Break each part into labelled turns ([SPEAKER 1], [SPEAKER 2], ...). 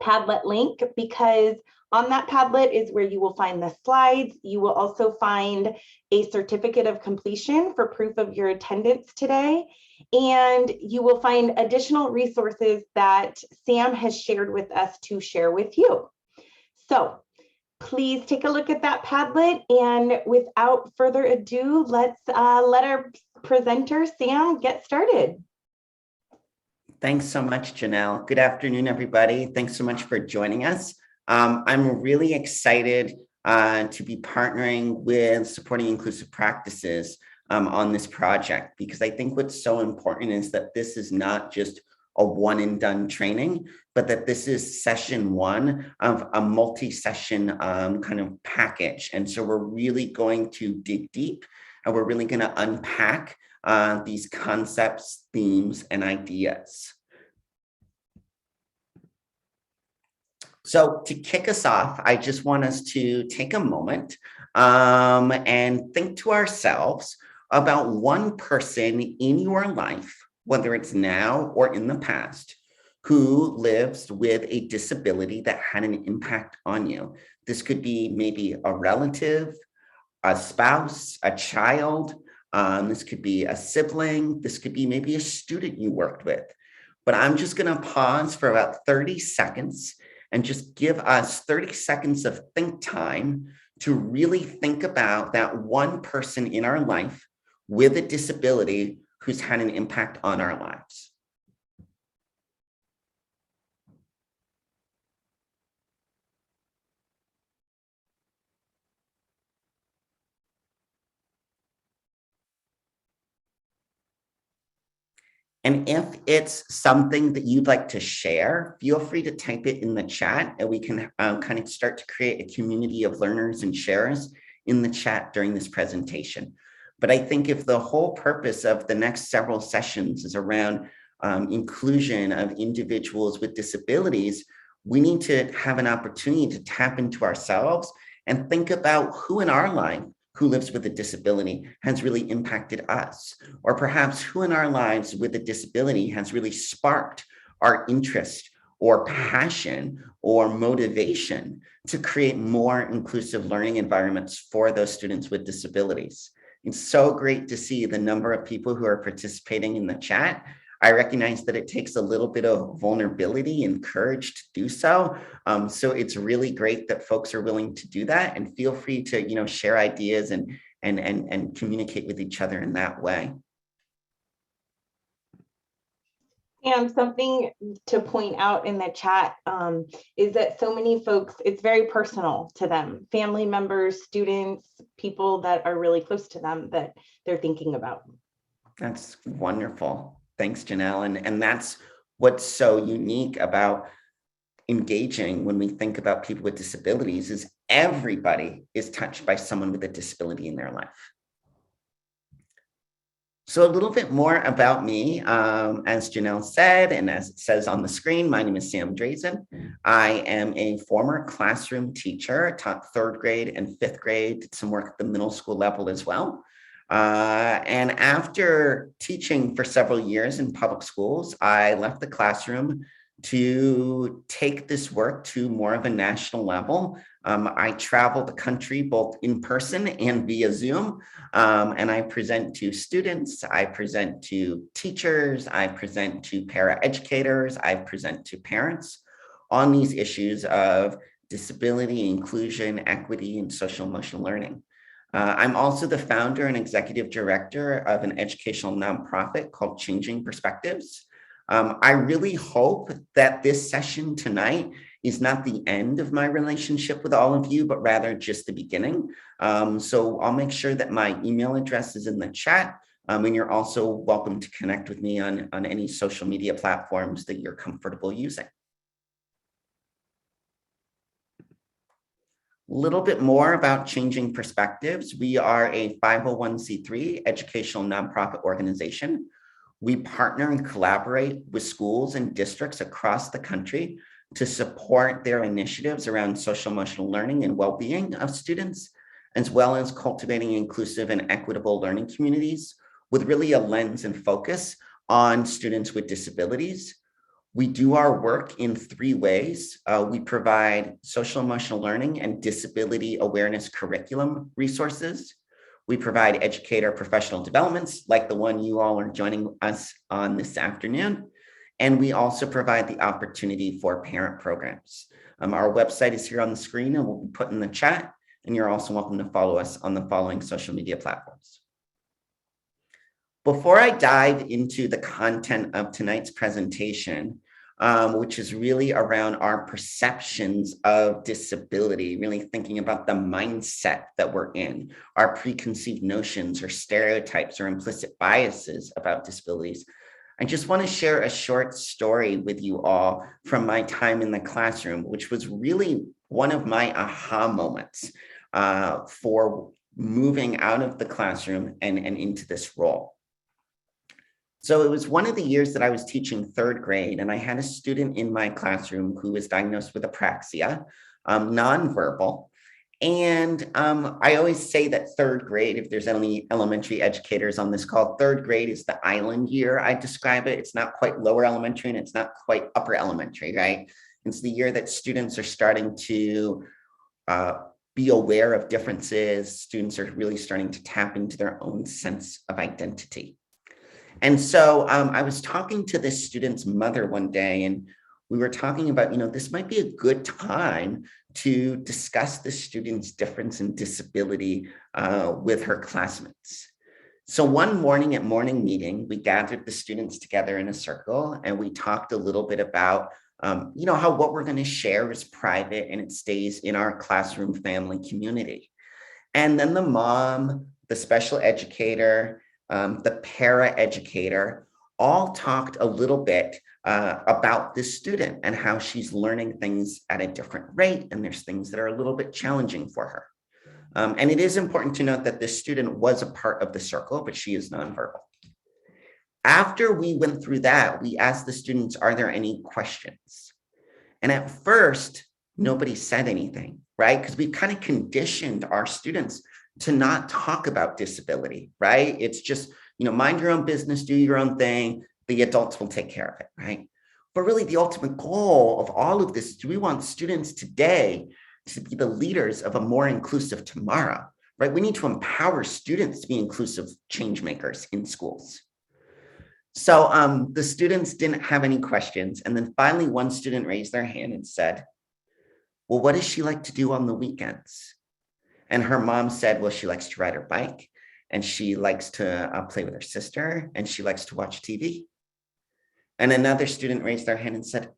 [SPEAKER 1] Padlet link, because on that Padlet is where you will find the slides. You will also find a certificate of completion for proof of your attendance today. And you will find additional resources that Sam has shared with us to share with you. So please take a look at that Padlet. And without further ado, let's let our presenter, Sam, get started.
[SPEAKER 2] Thanks so much, Janelle. Good afternoon, everybody. Thanks so much for joining us. I'm really excited to be partnering with Supporting Inclusive Practices on this project, because I think what's so important is that this is not just a one and done training, but that this is session one of a multi-session kind of package. And so we're really going to dig deep, and we're really going to unpack these concepts, themes, and ideas. So to kick us off, I just want us to take a moment and think to ourselves about one person in your life, whether it's now or in the past, who lives with a disability that had an impact on you. This could be maybe a relative, a spouse, a child. This could be a sibling. This could be maybe a student you worked with. But I'm just going to pause for about 30 seconds and just give us 30 seconds of think time to really think about that one person in our life with a disability who's had an impact on our lives. And if it's something that you'd like to share, feel free to type it in the chat, and we can kind of start to create a community of learners and sharers in the chat during this presentation. But I think if the whole purpose of the next several sessions is around inclusion of individuals with disabilities, we need to have an opportunity to tap into ourselves and think about who in our life who lives with a disability has really impacted us, or perhaps who in our lives with a disability has really sparked our interest or passion or motivation to create more inclusive learning environments for those students with disabilities. It's so great to see the number of people who are participating in the chat. I recognize that it takes a little bit of vulnerability and courage to do so. So it's really great that folks are willing to do that, and feel free to, share ideas and communicate with each other in that way.
[SPEAKER 1] And something to point out in the chat is that so many folks, it's very personal to them, family members, students, people that are really close to them that they're thinking about.
[SPEAKER 2] That's wonderful. Thanks, Janelle. And that's what's so unique about engaging when we think about people with disabilities, is everybody is touched by someone with a disability in their life. So a little bit more about me, as Janelle said, and as it says on the screen, my name is Sam Drazin. I am a former classroom teacher, taught 3rd grade and 5th grade, did some work at the middle school level as well. And after teaching for several years in public schools, I left the classroom to take this work to more of a national level. I travel the country both in person and via Zoom, and I present to students, I present to teachers, I present to paraeducators, I present to parents on these issues of disability, inclusion, equity, and social emotional learning. I'm also the founder and executive director of an educational nonprofit called Changing Perspectives. I really hope that this session tonight is not the end of my relationship with all of you, but rather just the beginning. So I'll make sure that my email address is in the chat, and you're also welcome to connect with me on any social media platforms that you're comfortable using. A little bit more about Changing Perspectives. We are a 501c3 educational nonprofit organization. We partner and collaborate with schools and districts across the country to support their initiatives around social emotional learning and well-being of students, as well as cultivating inclusive and equitable learning communities with really a lens and focus on students with disabilities. We do our work in 3 ways. We provide social emotional learning and disability awareness curriculum resources. We provide educator professional developments like the one you all are joining us on this afternoon. And we also provide the opportunity for parent programs. Our website is here on the screen and we'll be put in the chat. And you're also welcome to follow us on the following social media platforms. Before I dive into the content of tonight's presentation, which is really around our perceptions of disability, really thinking about the mindset that we're in, our preconceived notions or stereotypes or implicit biases about disabilities, I just want to share a short story with you all from my time in the classroom, which was really one of my aha moments for moving out of the classroom and into this role. So it was one of the years that I was teaching 3rd grade, and I had a student in my classroom who was diagnosed with apraxia, nonverbal. And I always say that 3rd grade, if there's any elementary educators on this call, 3rd grade is the island year. I describe it. It's not quite lower elementary and it's not quite upper elementary, right? It's the year that students are starting to be aware of differences. Students are really starting to tap into their own sense of identity. And so I was talking to this student's mother one day, and we were talking about, this might be a good time to discuss the student's difference in disability with her classmates. So one morning at morning meeting, we gathered the students together in a circle, and we talked a little bit about, how what we're going to share is private and it stays in our classroom family community. And then the mom, the special educator, the para-educator, all talked a little bit about this student and how she's learning things at a different rate, and there's things that are a little bit challenging for her. And it is important to note that this student was a part of the circle, but she is nonverbal. After we went through that, we asked the students, are there any questions? And at first, nobody said anything, right? Because we've kind of conditioned our students to not talk about disability, right? It's just, mind your own business, do your own thing. The adults will take care of it, right? But really the ultimate goal of all of this is we want students today to be the leaders of a more inclusive tomorrow, right? We need to empower students to be inclusive change makers in schools. So the students didn't have any questions. And then finally, one student raised their hand and said, well, what does she like to do on the weekends? And her mom said, well, she likes to ride her bike and she likes to play with her sister and she likes to watch TV. And another student raised their hand and said,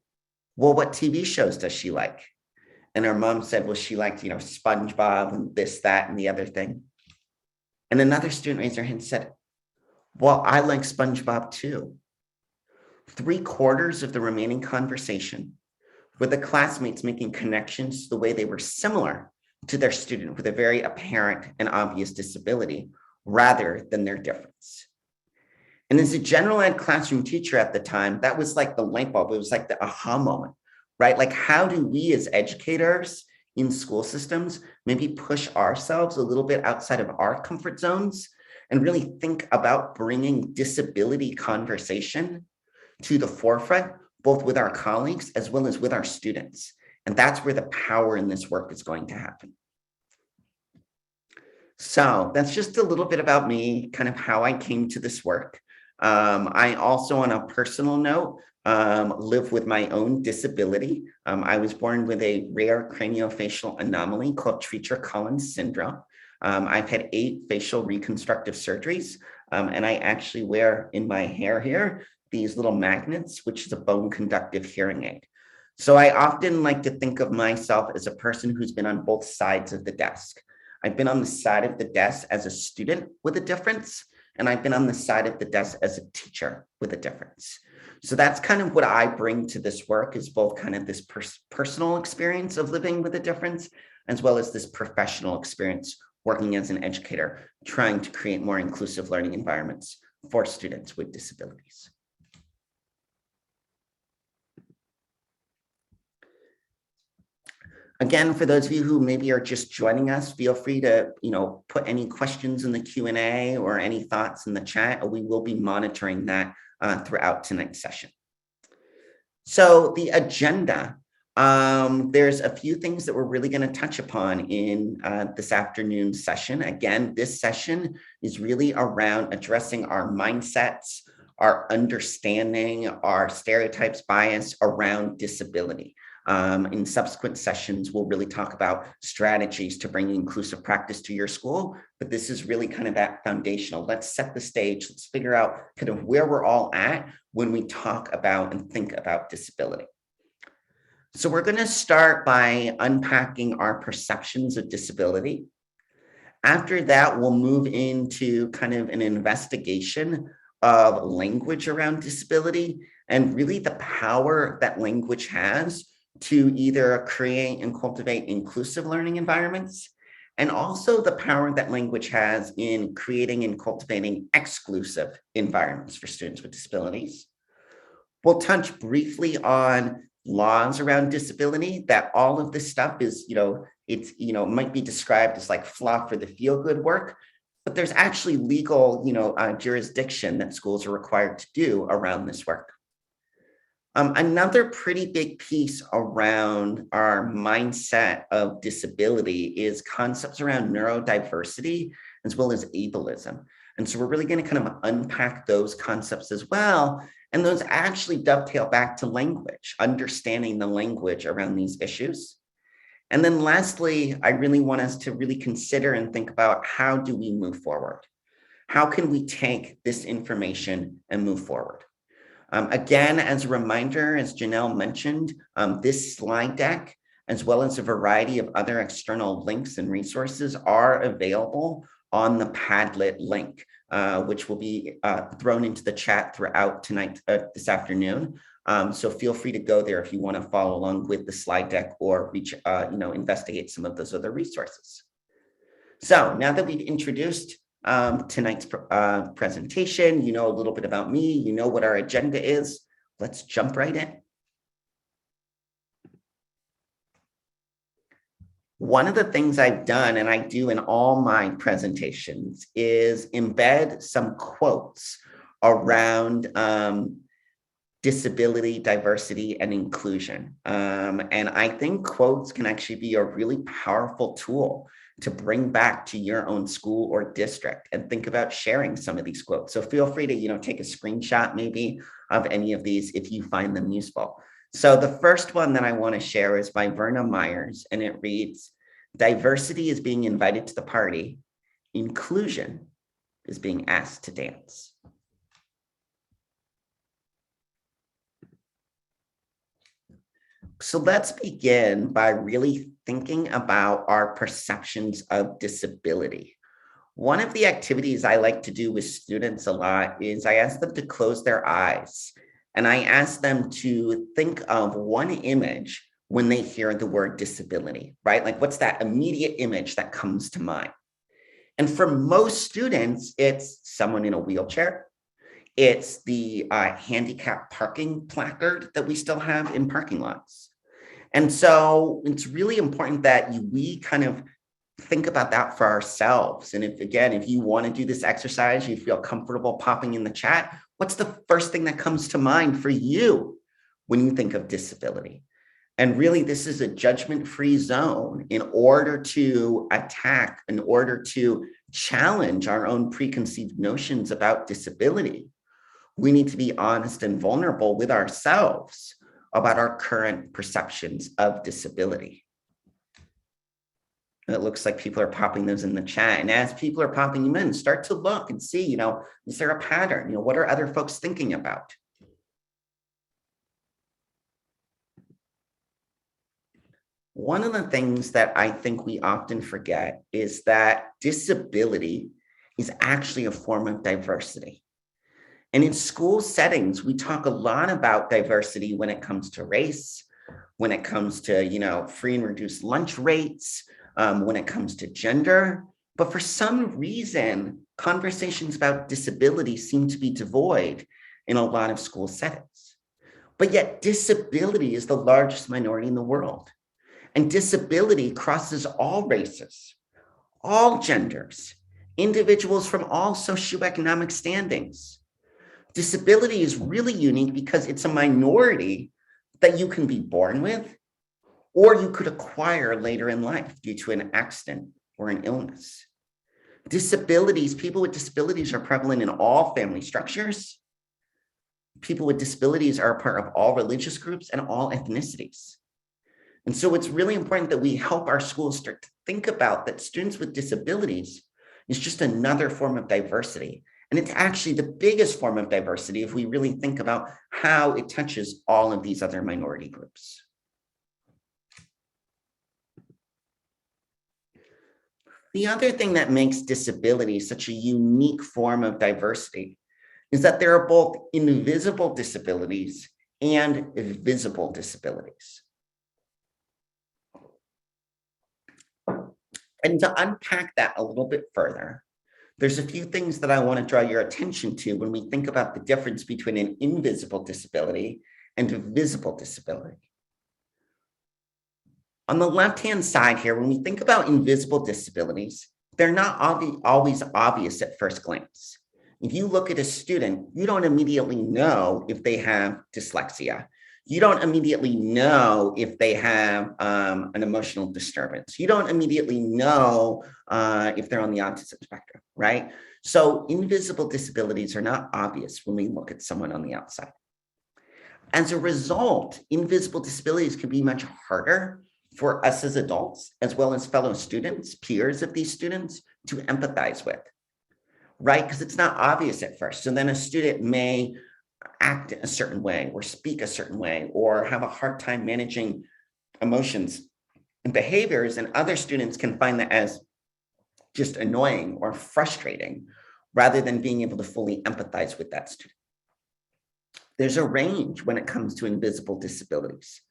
[SPEAKER 2] well, what TV shows does she like? And her mom said, well, she liked, SpongeBob and this, that, and the other thing. And another student raised their hand and said, well, I like SpongeBob too. 3/4 of the remaining conversation were the classmates making connections to the way they were similar to their student with a very apparent and obvious disability rather than their difference. And as a general ed classroom teacher at the time, that was like the light bulb. It was like the aha moment, right? Like, how do we as educators in school systems maybe push ourselves a little bit outside of our comfort zones and really think about bringing disability conversation to the forefront, both with our colleagues as well as with our students? And that's where the power in this work is going to happen. So that's just a little bit about me, kind of how I came to this work. I also, on a personal note, live with my own disability. I was born with a rare craniofacial anomaly called Treacher-Collins syndrome. I've had 8 facial reconstructive surgeries, and I actually wear in my hair here these little magnets, which is a bone conductive hearing aid. So I often like to think of myself as a person who's been on both sides of the desk. I've been on the side of the desk as a student with a difference, and I've been on the side of the desk as a teacher with a difference. So that's kind of what I bring to this work, is both kind of this personal experience of living with a difference, as well as this professional experience working as an educator, trying to create more inclusive learning environments for students with disabilities. Again, for those of you who maybe are just joining us, feel free to, put any questions in the Q&A or any thoughts in the chat. We will be monitoring that throughout tonight's session. So the agenda, there's a few things that we're really going to touch upon in this afternoon's session. Again, this session is really around addressing our mindsets, our understanding, our stereotypes, bias around disability. In subsequent sessions, we'll really talk about strategies to bring inclusive practice to your school, but this is really kind of that foundational. Let's set the stage. Let's figure out kind of where we're all at when we talk about and think about disability. So we're going to start by unpacking our perceptions of disability. After that, we'll move into kind of an investigation of language around disability and really the power that language has to either create and cultivate inclusive learning environments, and also the power that language has in creating and cultivating exclusive environments for students with disabilities. We'll touch briefly on laws around disability, that all of this stuff is, might be described as like fluff or the feel-good work, but there's actually legal, jurisdiction that schools are required to do around this work. Another pretty big piece around our mindset of disability is concepts around neurodiversity as well as ableism. And so we're really going to kind of unpack those concepts as well. And those actually dovetail back to language, understanding the language around these issues. And then lastly, I really want us to really consider and think about how do we move forward? How can we take this information and move forward? Again, as a reminder, as Janelle mentioned, this slide deck, as well as a variety of other external links and resources are available on the Padlet link, which will be thrown into the chat throughout tonight, this afternoon. So feel free to go there if you want to follow along with the slide deck or investigate some of those other resources. So now that we've introduced tonight's presentation, you know a little bit about me, you know what our agenda is, let's jump right in. One of the things I've done, and I do in all my presentations, is embed some quotes around disability, diversity, and inclusion. And I think quotes can actually be a really powerful tool to bring back to your own school or district, and think about sharing some of these quotes. So feel free to, take a screenshot maybe of any of these if you find them useful. So the first one that I want to share is by Verna Myers, and it reads, "Diversity is being invited to the party. Inclusion is being asked to dance." So let's begin by really thinking about our perceptions of disability. One of the activities I like to do with students a lot is I ask them to close their eyes, and I ask them to think of one image when they hear the word disability, right? Like, what's that immediate image that comes to mind? And for most students, it's someone in a wheelchair. It's the handicap parking placard that we still have in parking lots. And so it's really important that we kind of think about that for ourselves. And if you want to do this exercise, you feel comfortable popping in the chat, what's the first thing that comes to mind for you when you think of disability? And really, this is a judgment-free zone in order to attack, in order to challenge our own preconceived notions about disability. We need to be honest and vulnerable with ourselves about our current perceptions of disability. And it looks like people are popping those in the chat. And as people are popping them in, start to look and see, is there a pattern? What are other folks thinking about? One of the things that I think we often forget is that disability is actually a form of diversity. And in school settings, we talk a lot about diversity when it comes to race, when it comes to, free and reduced lunch rates, when it comes to gender. But for some reason, conversations about disability seem to be devoid in a lot of school settings. But yet disability is the largest minority in the world. And disability crosses all races, all genders, individuals from all socioeconomic standings. Disability is really unique because it's a minority that you can be born with, or you could acquire later in life due to an accident or an illness. Disabilities, people with disabilities are prevalent in all family structures. People with disabilities are a part of all religious groups and all ethnicities. And so it's really important that we help our schools start to think about that students with disabilities is just another form of diversity. And it's actually the biggest form of diversity if we really think about how it touches all of these other minority groups. The other thing that makes disability such a unique form of diversity is that there are both invisible disabilities and visible disabilities. And to unpack that a little bit further, there's a few things that I want to draw your attention to when we think about the difference between an invisible disability and a visible disability. On the left-hand side here, when we think about invisible disabilities, they're not always obvious at first glance. If you look at a student, you don't immediately know if they have dyslexia. You don't immediately know if they have an emotional disturbance. You don't immediately know if they're on the autism spectrum, right? So invisible disabilities are not obvious when we look at someone on the outside. As a result, invisible disabilities can be much harder for us as adults, as well as fellow students, peers of these students, to empathize with, right? Because it's not obvious at first. So then a student may act a certain way or speak a certain way or have a hard time managing emotions and behaviors, and other students can find that as just annoying or frustrating rather than being able to fully empathize with that student. There's a range when it comes to invisible disabilities,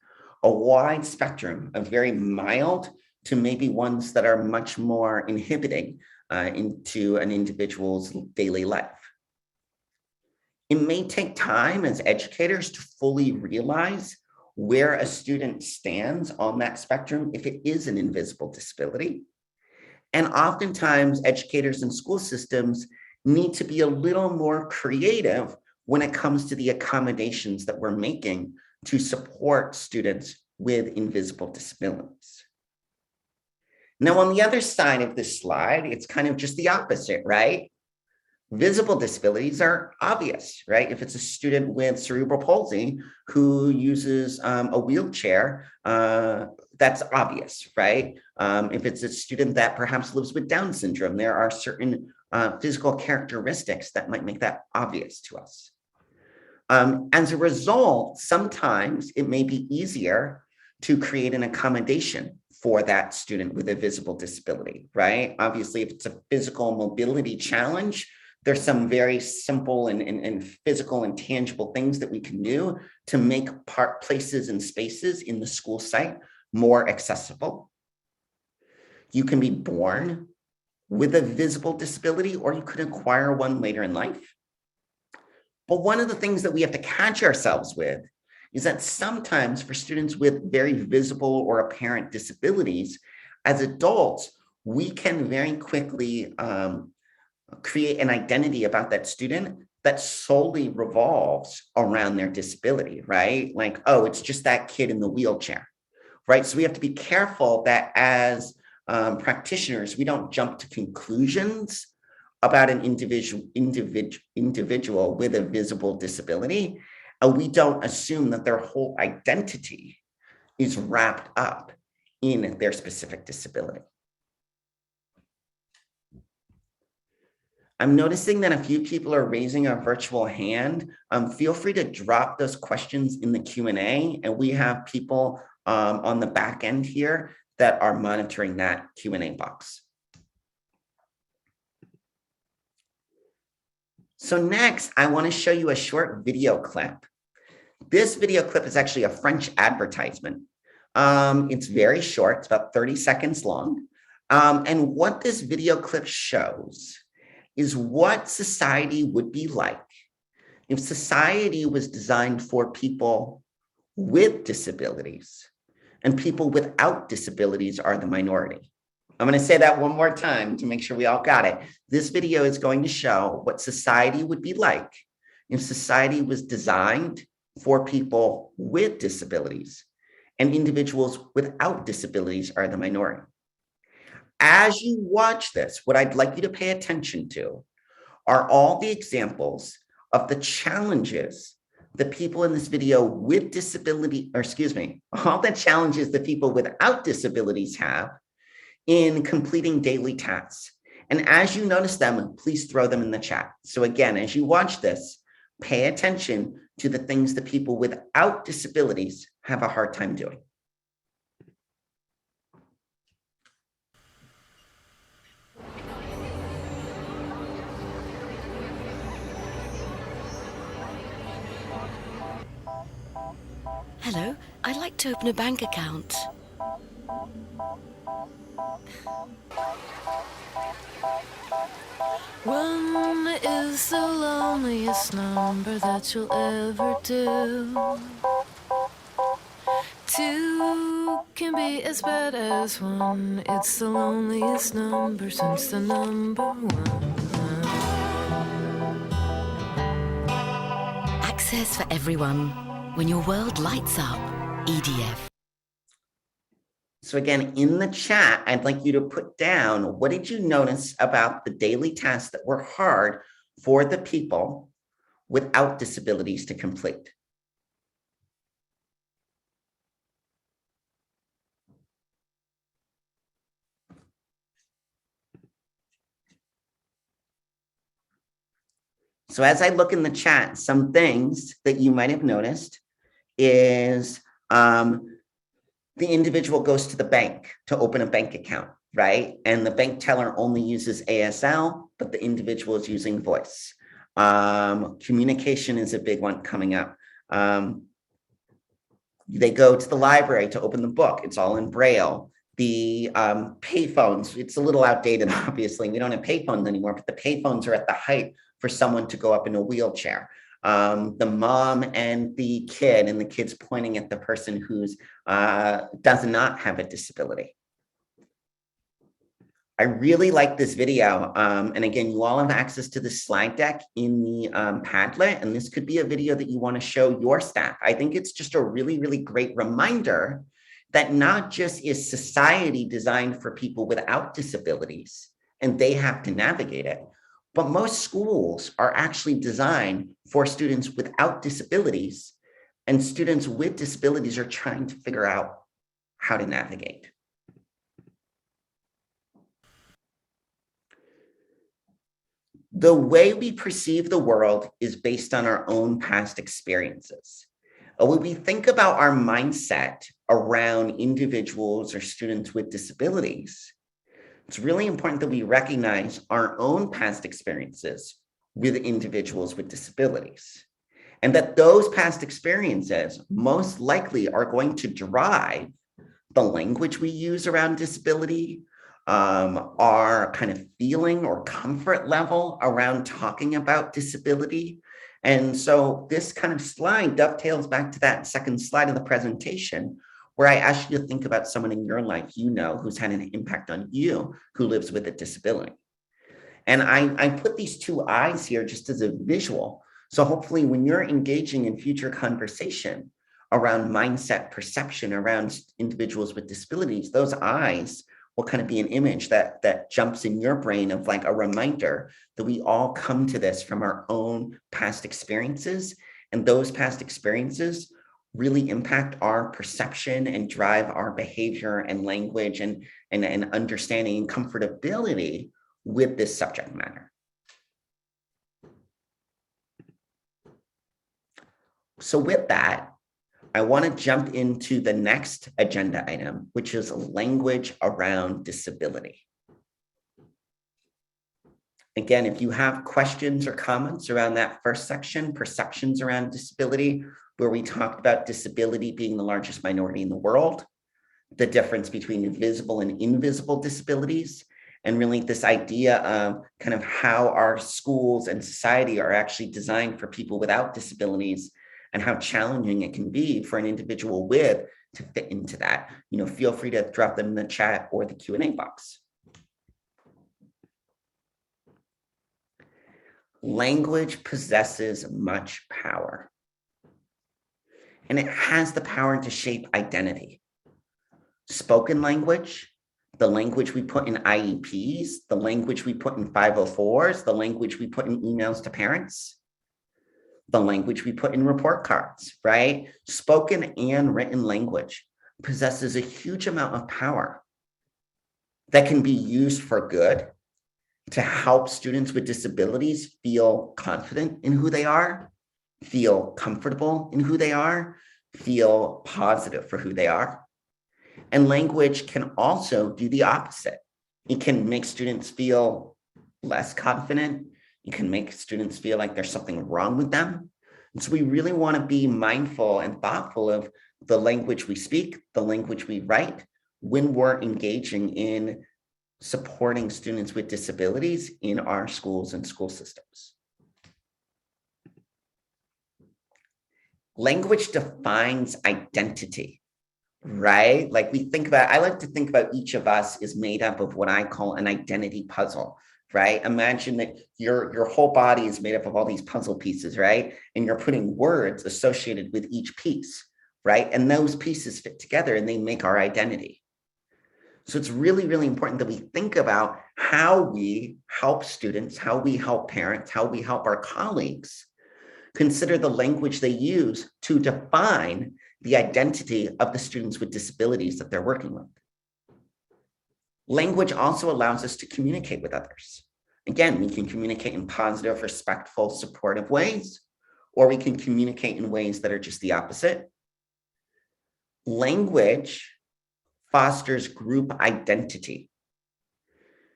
[SPEAKER 2] a wide spectrum of very mild to maybe ones that are much more inhibiting into an individual's daily life. It may take time as educators to fully realize where a student stands on that spectrum if it is an invisible disability. And oftentimes, educators and school systems need to be a little more creative when it comes to the accommodations that we're making to support students with invisible disabilities. Now, on the other side of this slide, it's kind of just the opposite, right? Visible disabilities are obvious, right? If it's a student with cerebral palsy who uses a wheelchair, that's obvious, right? If it's a student that perhaps lives with Down syndrome, there are certain physical characteristics that might make that obvious to us. As a result, sometimes it may be easier to create an accommodation for that student with a visible disability, right? Obviously, if it's a physical mobility challenge, there's some very simple and physical and tangible things that we can do to make places and spaces in the school site more accessible. You can be born with a visible disability, or you could acquire one later in life. But one of the things that we have to catch ourselves with is that sometimes for students with very visible or apparent disabilities, as adults, we can very quickly create an identity about that student that solely revolves around their disability, right? Like, oh, it's just that kid in the wheelchair, right? So we have to be careful that as practitioners, we don't jump to conclusions about an individual with a visible disability. We don't assume that their whole identity is wrapped up in their specific disability. I'm noticing that a few people are raising a virtual hand. Feel free to drop those questions in the Q&A, and we have people on the back end here that are monitoring that Q&A box. So next, I want to show you a short video clip. This video clip is actually a French advertisement. It's very short, it's about 30 seconds long. And what this video clip shows is what society would be like if society was designed for people with disabilities and people without disabilities are the minority. I'm going to say that one more time to make sure we all got it. This video is going to show what society would be like if society was designed for people with disabilities, and individuals without disabilities are the minority. As you watch this, what I'd like you to pay attention to are all the examples of the challenges the people in this video with disability, or excuse me, all the challenges the people without disabilities have in completing daily tasks. And as you notice them, please throw them in the chat. So again, as you watch this, pay attention to the things that people without disabilities have a hard time doing.
[SPEAKER 3] Hello, I'd like to open a bank account. One is the loneliest number that you'll ever do. Two can be as bad as one. It's the loneliest number since the number one. Access for everyone. When your world lights up, EDF.
[SPEAKER 2] So again, in the chat, I'd like you to put down, what did you notice about the daily tasks that were hard for the people without disabilities to complete? So as I look in the chat, some things that you might have noticed is the individual goes to the bank to open a bank account, right? And the bank teller only uses ASL, but the individual is using voice. Communication is a big one coming up. They go to the library to open the book. It's all in Braille. The payphones, it's a little outdated, obviously. We don't have payphones anymore, but the payphones are at the height for someone to go up in a wheelchair. The mom and the kid, and the kid's pointing at the person who's does not have a disability. I really like this video. And again, you all have access to the slide deck in the Padlet, and this could be a video that you want to show your staff. I think it's just a really, really great reminder that not just is society designed for people without disabilities, and they have to navigate it, but most schools are actually designed for students without disabilities, and students with disabilities are trying to figure out how to navigate. The way we perceive the world is based on our own past experiences. When we think about our mindset around individuals or students with disabilities, it's really important that we recognize our own past experiences with individuals with disabilities, and that those past experiences most likely are going to drive the language we use around disability, our kind of feeling or comfort level around talking about disability. And so this kind of slide dovetails back to that second slide of the presentation, where I asked you to think about someone in your life, who's had an impact on you, who lives with a disability. And I put these two eyes here just as a visual. So hopefully when you're engaging in future conversation around mindset perception around individuals with disabilities, those eyes will kind of be an image that jumps in your brain of like a reminder that we all come to this from our own past experiences. And those past experiences really impact our perception and drive our behavior and language and understanding and comfortability with this subject matter. So with that, I want to jump into the next agenda item, which is language around disability. Again, if you have questions or comments around that first section, perceptions around disability, where we talked about disability being the largest minority in the world, the difference between visible and invisible disabilities, and really this idea of kind of how our schools and society are actually designed for people without disabilities, and how challenging it can be for an individual with to fit into that. Feel free to drop them in the chat or the Q&A box. Language possesses much power. and it has the power to shape identity. Spoken language, the language we put in IEPs, the language we put in 504s, the language we put in emails to parents, the language we put in report cards, right? Spoken and written language possesses a huge amount of power that can be used for good to help students with disabilities feel confident in who they are, feel comfortable in who they are, feel positive for who they are. And language can also do the opposite. It can make students feel less confident. It can make students feel like there's something wrong with them. And so we really want to be mindful and thoughtful of the language we speak, the language we write, when we're engaging in supporting students with disabilities in our schools and school systems. Language defines identity, right? Like I like to think about each of us is made up of what I call an identity puzzle, right? Imagine that your whole body is made up of all these puzzle pieces, right? And you're putting words associated with each piece, right? And those pieces fit together and they make our identity. So it's really, really important that we think about how we help students, how we help parents, how we help our colleagues consider the language they use to define the identity of the students with disabilities that they're working with. Language also allows us to communicate with others. Again, we can communicate in positive, respectful, supportive ways, or we can communicate in ways that are just the opposite. Language fosters group identity.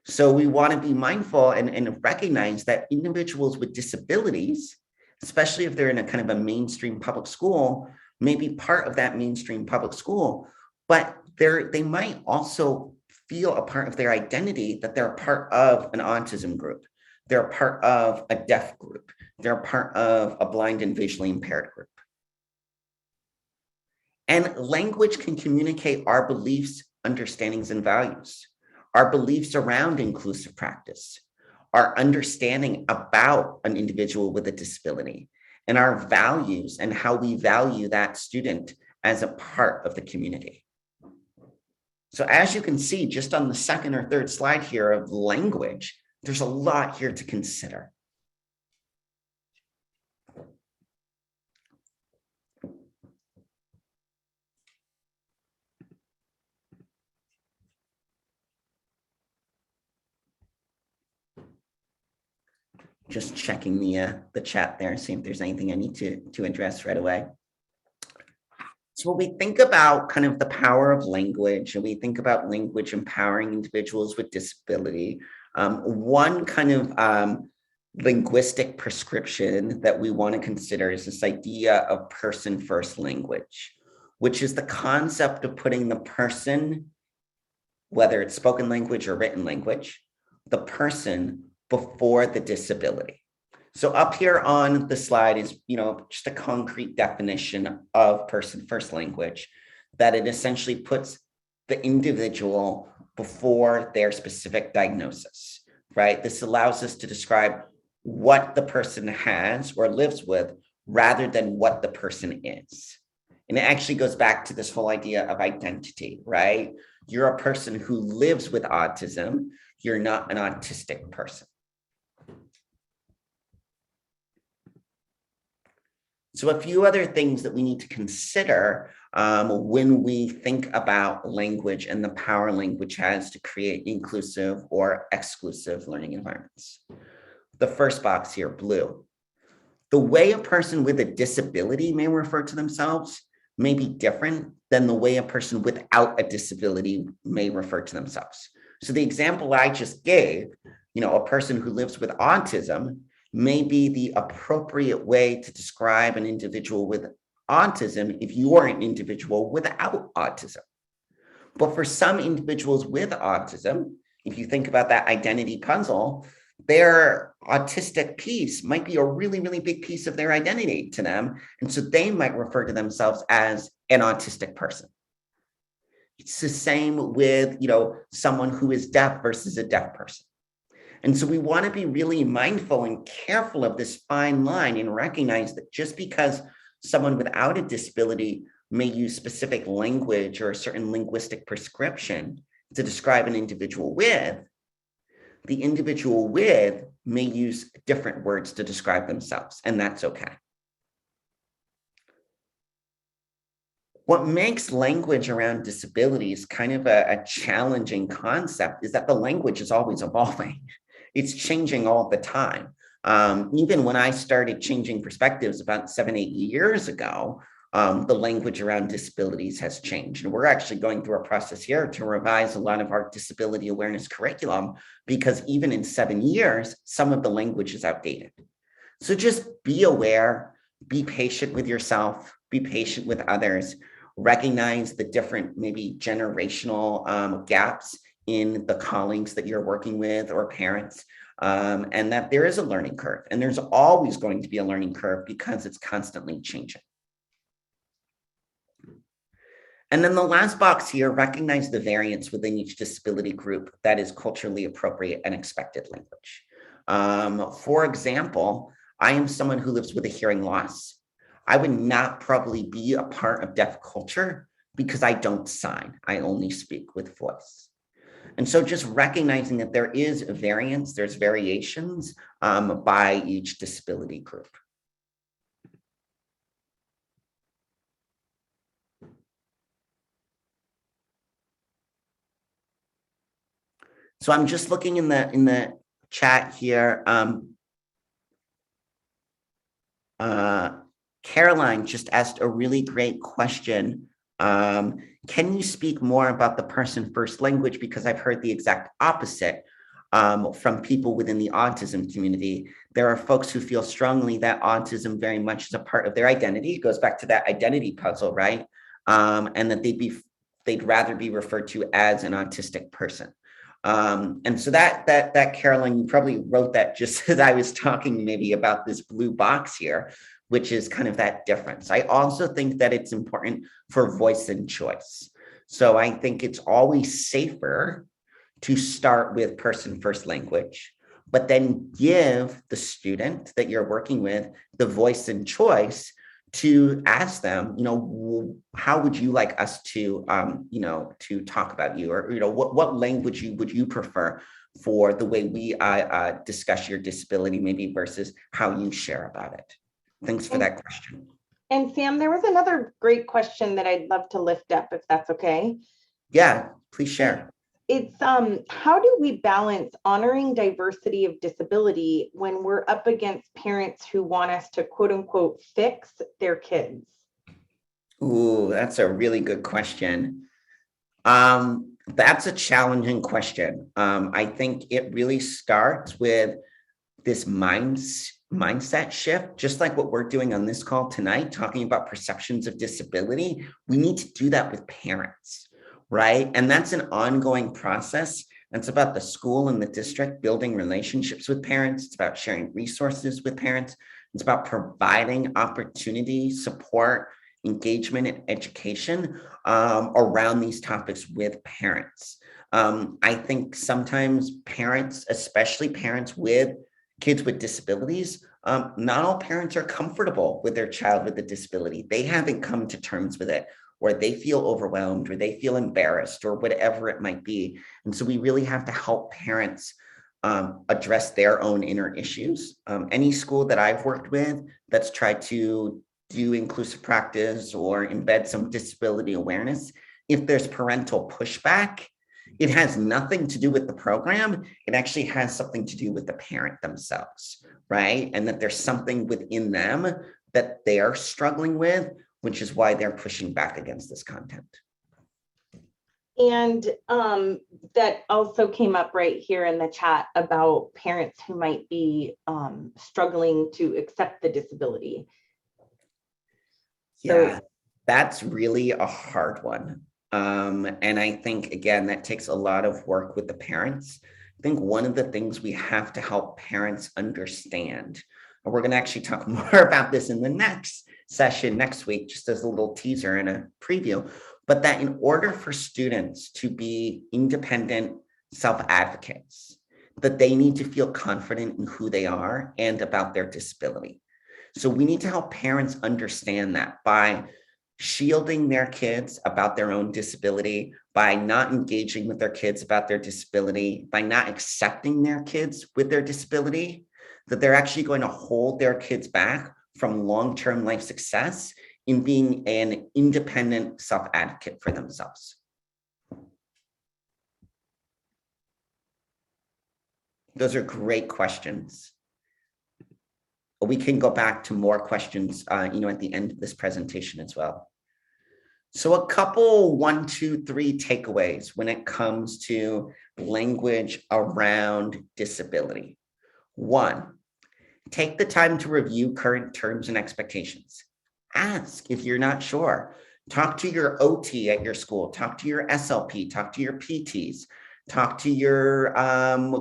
[SPEAKER 2] So we want to be mindful and recognize that individuals with disabilities, especially if they're in a kind of a mainstream public school, may be part of that mainstream public school, but they might also feel a part of their identity that they're a part of an autism group. They're a part of a deaf group. They're a part of a blind and visually impaired group. And language can communicate our beliefs, understandings, and values, our beliefs around inclusive practice, our understanding about an individual with a disability, and our values and how we value that student as a part of the community. So as you can see, just on the second or third slide here of language, there's a lot here to consider. Just checking the chat there, see if there's anything I need to address right away. So when we think about kind of the power of language and we think about language empowering individuals with disability, one kind of linguistic prescription that we want to consider is this idea of person-first language, which is the concept of putting the person, whether it's spoken language or written language, the person before the disability. So up here on the slide is, just a concrete definition of person-first language, that it essentially puts the individual before their specific diagnosis, right? This allows us to describe what the person has or lives with rather than what the person is. And it actually goes back to this whole idea of identity, right? You're a person who lives with autism. You're not an autistic person. So a few other things that we need to consider when we think about language and the power language has to create inclusive or exclusive learning environments. The first box here, blue. The way a person with a disability may refer to themselves may be different than the way a person without a disability may refer to themselves. So the example I just gave, a person who lives with autism may be the appropriate way to describe an individual with autism if you are an individual without autism. But for some individuals with autism, if you think about that identity puzzle, their autistic piece might be a really, really big piece of their identity to them. And so they might refer to themselves as an autistic person. It's the same with, someone who is deaf versus a deaf person. And so we want to be really mindful and careful of this fine line and recognize that just because someone without a disability may use specific language or a certain linguistic prescription to describe an individual with, the individual with may use different words to describe themselves, and that's okay. What makes language around disabilities kind of a challenging concept is that the language is always evolving. It's changing all the time. Even when I started changing perspectives about 7, 8 years ago, the language around disabilities has changed. And we're actually going through a process here to revise a lot of our disability awareness curriculum, because even in 7 years, some of the language is outdated. So just be aware, be patient with yourself, be patient with others, recognize the different maybe generational gaps in the colleagues that you're working with or parents, and that there is a learning curve, and there's always going to be a learning curve because it's constantly changing. And then the last box here, recognize the variance within each disability group that is culturally appropriate and expected language. For example, I am someone who lives with a hearing loss. I would not probably be a part of deaf culture because I don't sign. I only speak with voice. And so just recognizing that there is a variance, there's variations by each disability group. So I'm just looking in the chat here. Caroline just asked a really great question. Can you speak more about the person first language? Because I've heard the exact opposite from people within the autism community. There are folks who feel strongly that autism very much is a part of their identity. It goes back to that identity puzzle, right? And that they'd rather be referred to as an autistic person. And so that Caroline, you probably wrote that just as I was talking maybe about this blue box here, which is kind of that difference. I also think that it's important for voice and choice. So I think it's always safer to start with person first language, but then give the student that you're working with the voice and choice to ask them, how would you like us to, to talk about you, or, what language would you prefer for the way we discuss your disability, maybe versus how you share about it. Thanks for that question.
[SPEAKER 1] And Sam, there was another great question that I'd love to lift up, if that's okay.
[SPEAKER 2] Yeah, please share.
[SPEAKER 1] It's how do we balance honoring diversity of disability when we're up against parents who want us to quote unquote fix their kids?
[SPEAKER 2] Ooh, that's a really good question. That's a challenging question. I think it really starts with this mindset shift, just like what we're doing on this call tonight, talking about perceptions of disability. We need to do that with parents, right? And that's an ongoing process. It's about the school and the district building relationships with parents. It's about sharing resources with parents. It's about providing opportunity, support, engagement, and education around these topics with parents. I think sometimes parents, especially parents with kids with disabilities, not all parents are comfortable with their child with a disability. They haven't come to terms with it, or they feel overwhelmed, or they feel embarrassed, or whatever it might be. And so we really have to help parents address their own inner issues. Any school that I've worked with that's tried to do inclusive practice or embed some disability awareness, if there's parental pushback, it has nothing to do with the program. It actually has something to do with the parent themselves, right? And that there's something within them that they're struggling with, which is why they're pushing back against this content.
[SPEAKER 1] And that also came up right here in the chat about parents who might be struggling to accept the disability.
[SPEAKER 2] Yeah, that's really a hard one. And I think, again, that takes a lot of work with the parents. I think one of the things we have to help parents understand, and we're going to actually talk more about this in the next session next week, just as a little teaser and a preview, but that in order for students to be independent self-advocates, that they need to feel confident in who they are and about their disability. So we need to help parents understand that by shielding their kids about their own disability, by not engaging with their kids about their disability, by not accepting their kids with their disability, that they're actually going to hold their kids back from long-term life success in being an independent self-advocate for themselves. Those are great questions. We can go back to more questions, at the end of this presentation as well. So a couple 1, 2, 3 takeaways when it comes to language around disability. 1, take the time to review current terms and expectations. Ask if you're not sure. Talk to your OT at your school. Talk to your SLP. Talk to your PTs. Talk to your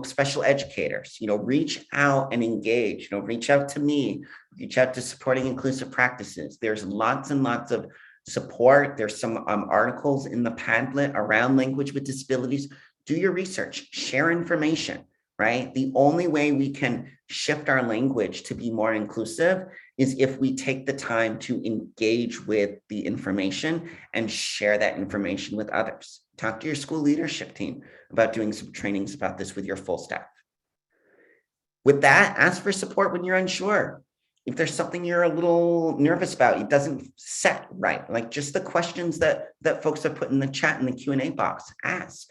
[SPEAKER 2] special educators. Reach out and engage. Reach out to me. Reach out to Supporting Inclusive Practices. There's lots and lots of support. There's some articles in the Padlet around language with disabilities. Do your research. Share information. Right? The only way we can shift our language to be more inclusive is if we take the time to engage with the information and share that information with others. Talk to your school leadership team about doing some trainings about this with your full staff. With that, ask for support when you're unsure. If there's something you're a little nervous about, it doesn't set right, like just the questions that folks have put in the chat in the Q&A box, ask.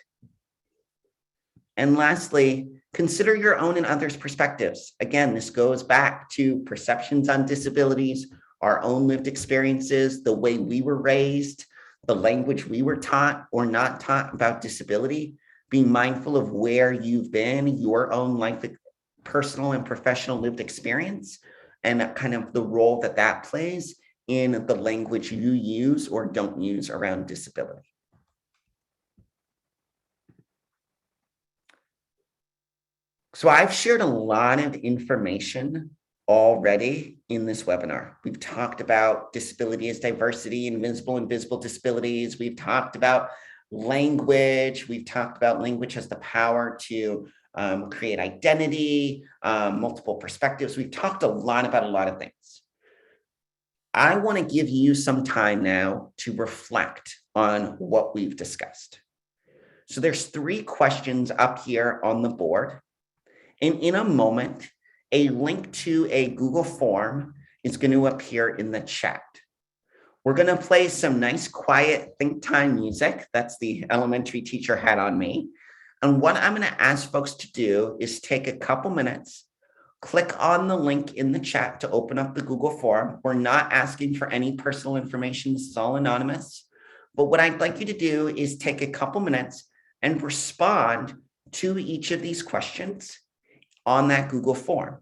[SPEAKER 2] And lastly, consider your own and others' perspectives. Again, this goes back to perceptions on disabilities, our own lived experiences, the way we were raised, the language we were taught or not taught about disability. Being mindful of where you've been, your own life, personal and professional lived experience, and kind of the role that plays in the language you use or don't use around disability. So I've shared a lot of information already in this webinar. We've talked about disability as diversity, invisible and visible disabilities. We've talked about language. We've talked about language has the power to create identity, multiple perspectives. We've talked a lot about a lot of things. I want to give you some time now to reflect on what we've discussed. So there's 3 questions up here on the board. And in a moment, a link to a Google form is going to appear in the chat. We're going to play some nice, quiet think time music. That's the elementary teacher hat on me. And what I'm going to ask folks to do is take a couple minutes, click on the link in the chat to open up the Google form. We're not asking for any personal information. This is all anonymous. But what I'd like you to do is take a couple minutes and respond to each of these questions on that Google form.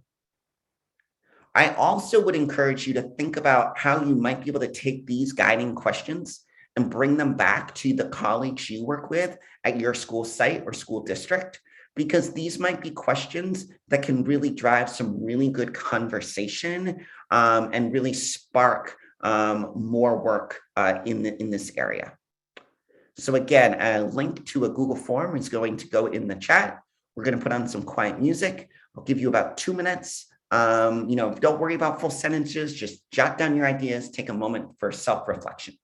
[SPEAKER 2] I also would encourage you to think about how you might be able to take these guiding questions and bring them back to the colleagues you work with at your school site or school district, because these might be questions that can really drive some really good conversation and really spark more work in this area. So again, a link to a Google form is going to go in the chat. We're going to put on some quiet music. I'll give you about 2 minutes. Don't worry about full sentences. Just jot down your ideas. Take a moment for self-reflection.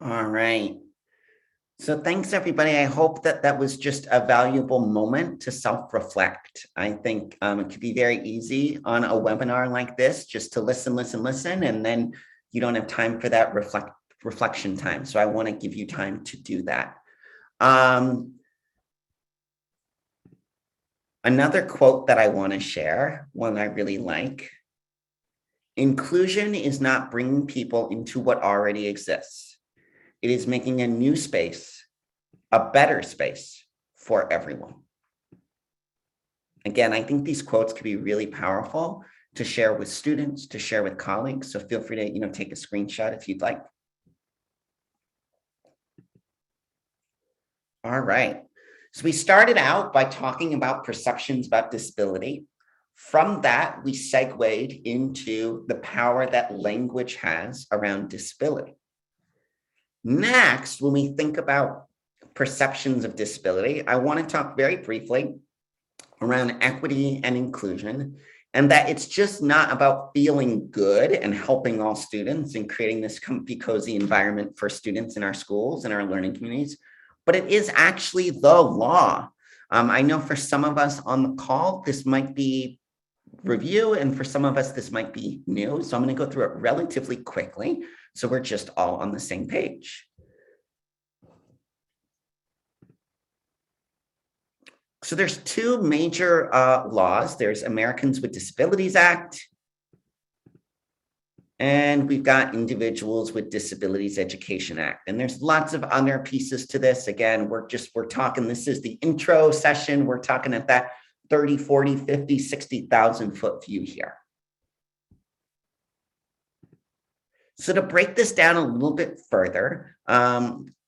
[SPEAKER 2] All right. So thanks, everybody. I hope that that was just a valuable moment to self-reflect. I think it could be very easy on a webinar like this just to listen, and then you don't have time for that reflection time. So I want to give you time to do that. Another quote that I want to share, one I really like: inclusion is not bringing people into what already exists. It is making a new space, a better space for everyone. Again, I think these quotes could be really powerful to share with students, to share with colleagues. So feel free to, take a screenshot if you'd like. All right. So we started out by talking about perceptions about disability. From that, we segued into the power that language has around disability. Next, when we think about perceptions of disability, I want to talk very briefly around equity and inclusion, and that it's just not about feeling good and helping all students and creating this comfy, cozy environment for students in our schools and our learning communities, but it is actually the law. I know for some of us on the call, this might be review, and for some of us, this might be new. So I'm going to go through it relatively quickly, so we're just all on the same page. So there's two major laws. There's Americans with Disabilities Act, and we've got Individuals with Disabilities Education Act. And there's lots of other pieces to this. Again, we're talking, this is the intro session. We're talking at that 30, 40, 50, 60,000 foot view here. So to break this down a little bit further,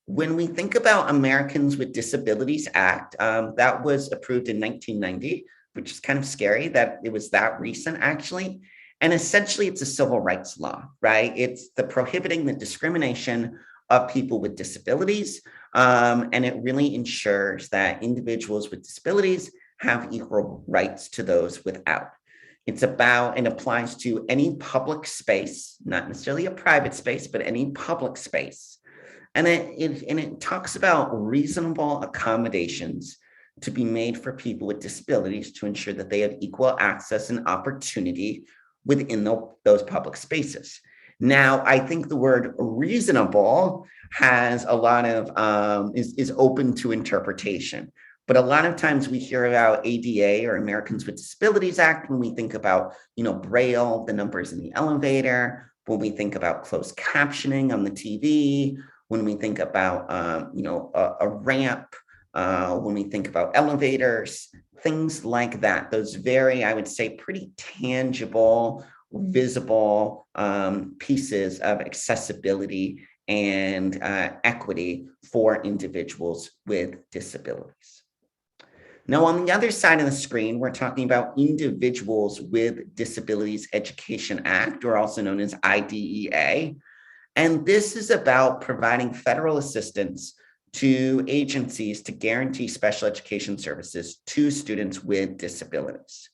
[SPEAKER 2] when we think about Americans with Disabilities Act, that was approved in 1990, which is kind of scary that it was that recent, actually. And essentially, it's a civil rights law, right? It's the prohibiting the discrimination of people with disabilities, and it really ensures that individuals with disabilities have equal rights to those without. It's about and applies to any public space, not necessarily a private space, but any public space. And it talks about reasonable accommodations to be made for people with disabilities to ensure that they have equal access and opportunity within those public spaces. Now, I think the word reasonable has a lot of, is open to interpretation. But a lot of times we hear about ADA or Americans with Disabilities Act when we think about, Braille, the numbers in the elevator, when we think about closed captioning on the TV, when we think about, a ramp, when we think about elevators, things like that. Those very, I would say, pretty tangible, visible pieces of accessibility and equity for individuals with disabilities. Now, on the other side of the screen, we're talking about Individuals with Disabilities Education Act, or also known as IDEA. And this is about providing federal assistance to agencies to guarantee special education services to students with disabilities.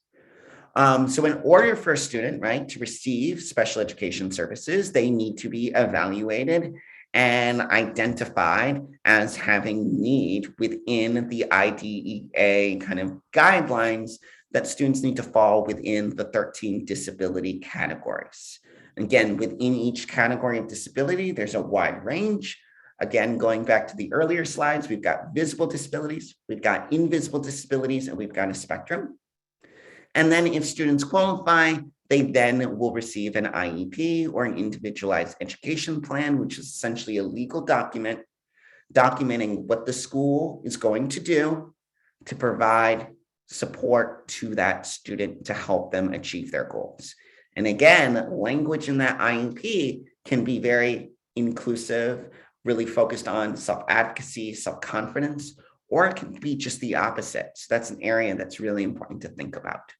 [SPEAKER 2] So in order for a student, right, to receive special education services, they need to be evaluated and identified as having need within the IDEA kind of guidelines that students need to fall within the 13 disability categories. Again, within each category of disability, there's a wide range. Again, going back to the earlier slides, we've got visible disabilities, we've got invisible disabilities, and we've got a spectrum. And then if students qualify, they then will receive an IEP or an individualized education plan, which is essentially a legal document documenting what the school is going to do to provide support to that student to help them achieve their goals. And again, language in that IEP can be very inclusive, really focused on self-advocacy, self-confidence, or it can be just the opposite. So that's an area that's really important to think about.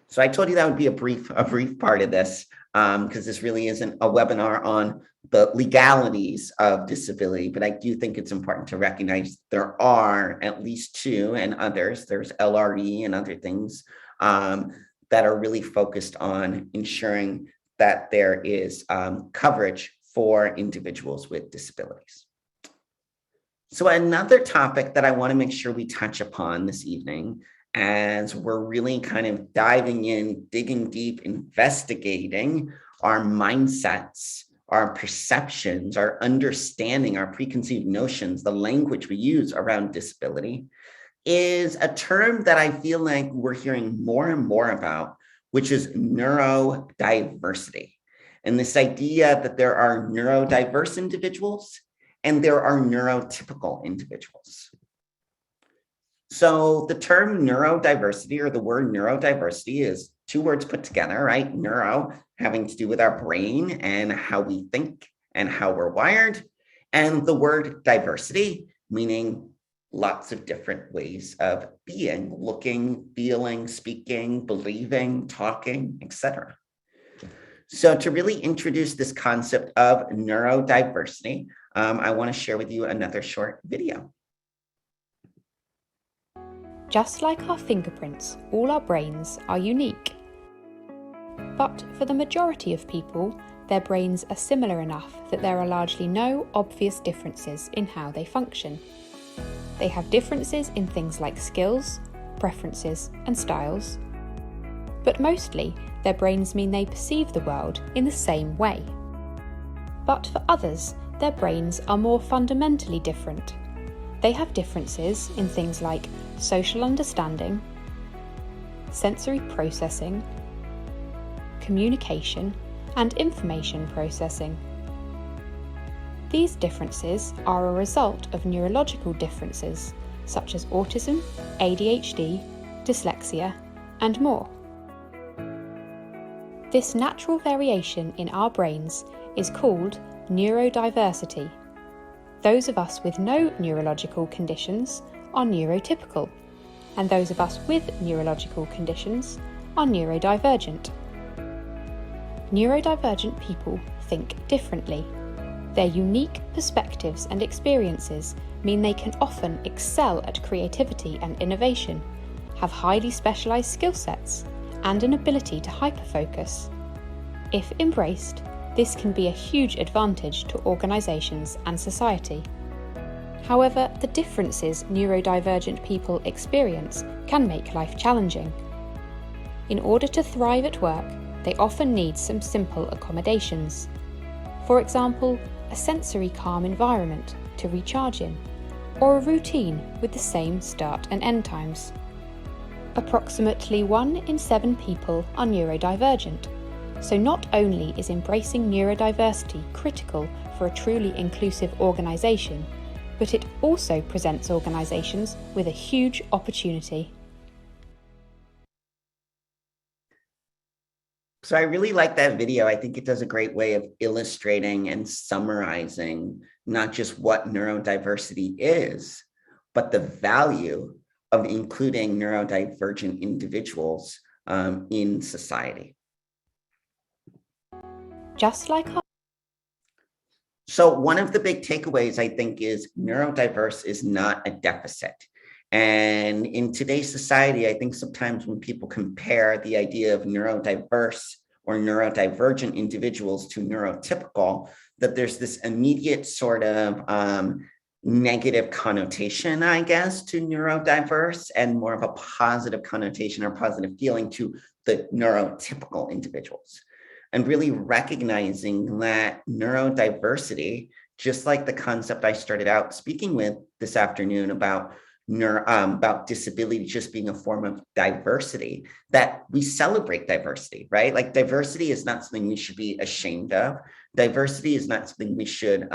[SPEAKER 2] So I told you that would be a brief part of this, because this really isn't a webinar on the legalities of disability, but I do think it's important to recognize there are at least two, and others, there's LRE and other things, that that are really focused on ensuring that there is coverage for individuals with disabilities. So another topic that I want to make sure we touch upon this evening, as we're really kind of diving in, digging deep, investigating our mindsets, our perceptions, our understanding, our preconceived notions, the language we use around disability, is a term that I feel like we're hearing more and more about, which is neurodiversity. And this idea that there are neurodiverse individuals and there are neurotypical individuals. So the term neurodiversity, or the word neurodiversity, is two words put together, right? Neuro having to do with our brain and how we think and how we're wired. And the word diversity, meaning lots of different ways of being, looking, feeling, speaking, believing, talking, etc. So to really introduce this concept of neurodiversity, I want to share with you another short video.
[SPEAKER 4] Just like our fingerprints, all our brains are unique. But for the majority of people, their brains are similar enough that there are largely no obvious differences in how they function. They have differences in things like skills, preferences, and styles. But mostly, their brains mean they perceive the world in the same way. But for others, their brains are more fundamentally different. They have differences in things like social understanding, sensory processing, communication, and information processing. These differences are a result of neurological differences such as autism, ADHD, dyslexia, and more. This natural variation in our brains is called neurodiversity. Those of us with no neurological conditions are neurotypical, and those of us with neurological conditions are neurodivergent. Neurodivergent people think differently. Their unique perspectives and experiences mean they can often excel at creativity and innovation, have highly specialised skill sets, and an ability to hyperfocus. If embraced, this can be a huge advantage to organisations and society. However, the differences neurodivergent people experience can make life challenging. In order to thrive at work, they often need some simple accommodations. For example, a sensory calm environment to recharge in, or a routine with the same start and end times. Approximately 1 in 7 people are neurodivergent, so not only is embracing neurodiversity critical for a truly inclusive organisation, but it also presents organisations with a huge opportunity.
[SPEAKER 2] So I really like that video. I think it does a great way of illustrating and summarizing not just what neurodiversity is, but the value of including neurodivergent individuals in society.
[SPEAKER 4] Just like our
[SPEAKER 2] So one of the big takeaways, I think, is neurodiverse is not a deficit. And in today's society, I think sometimes when people compare the idea of neurodiverse or neurodivergent individuals to neurotypical, that there's this immediate sort of negative connotation, I guess, to neurodiverse, and more of a positive connotation or positive feeling to the neurotypical individuals. And really recognizing that neurodiversity, just like the concept I started out speaking with this afternoon about disability just being a form of diversity, that we celebrate diversity, right? Like diversity is not something we should be ashamed of. Diversity is not something we should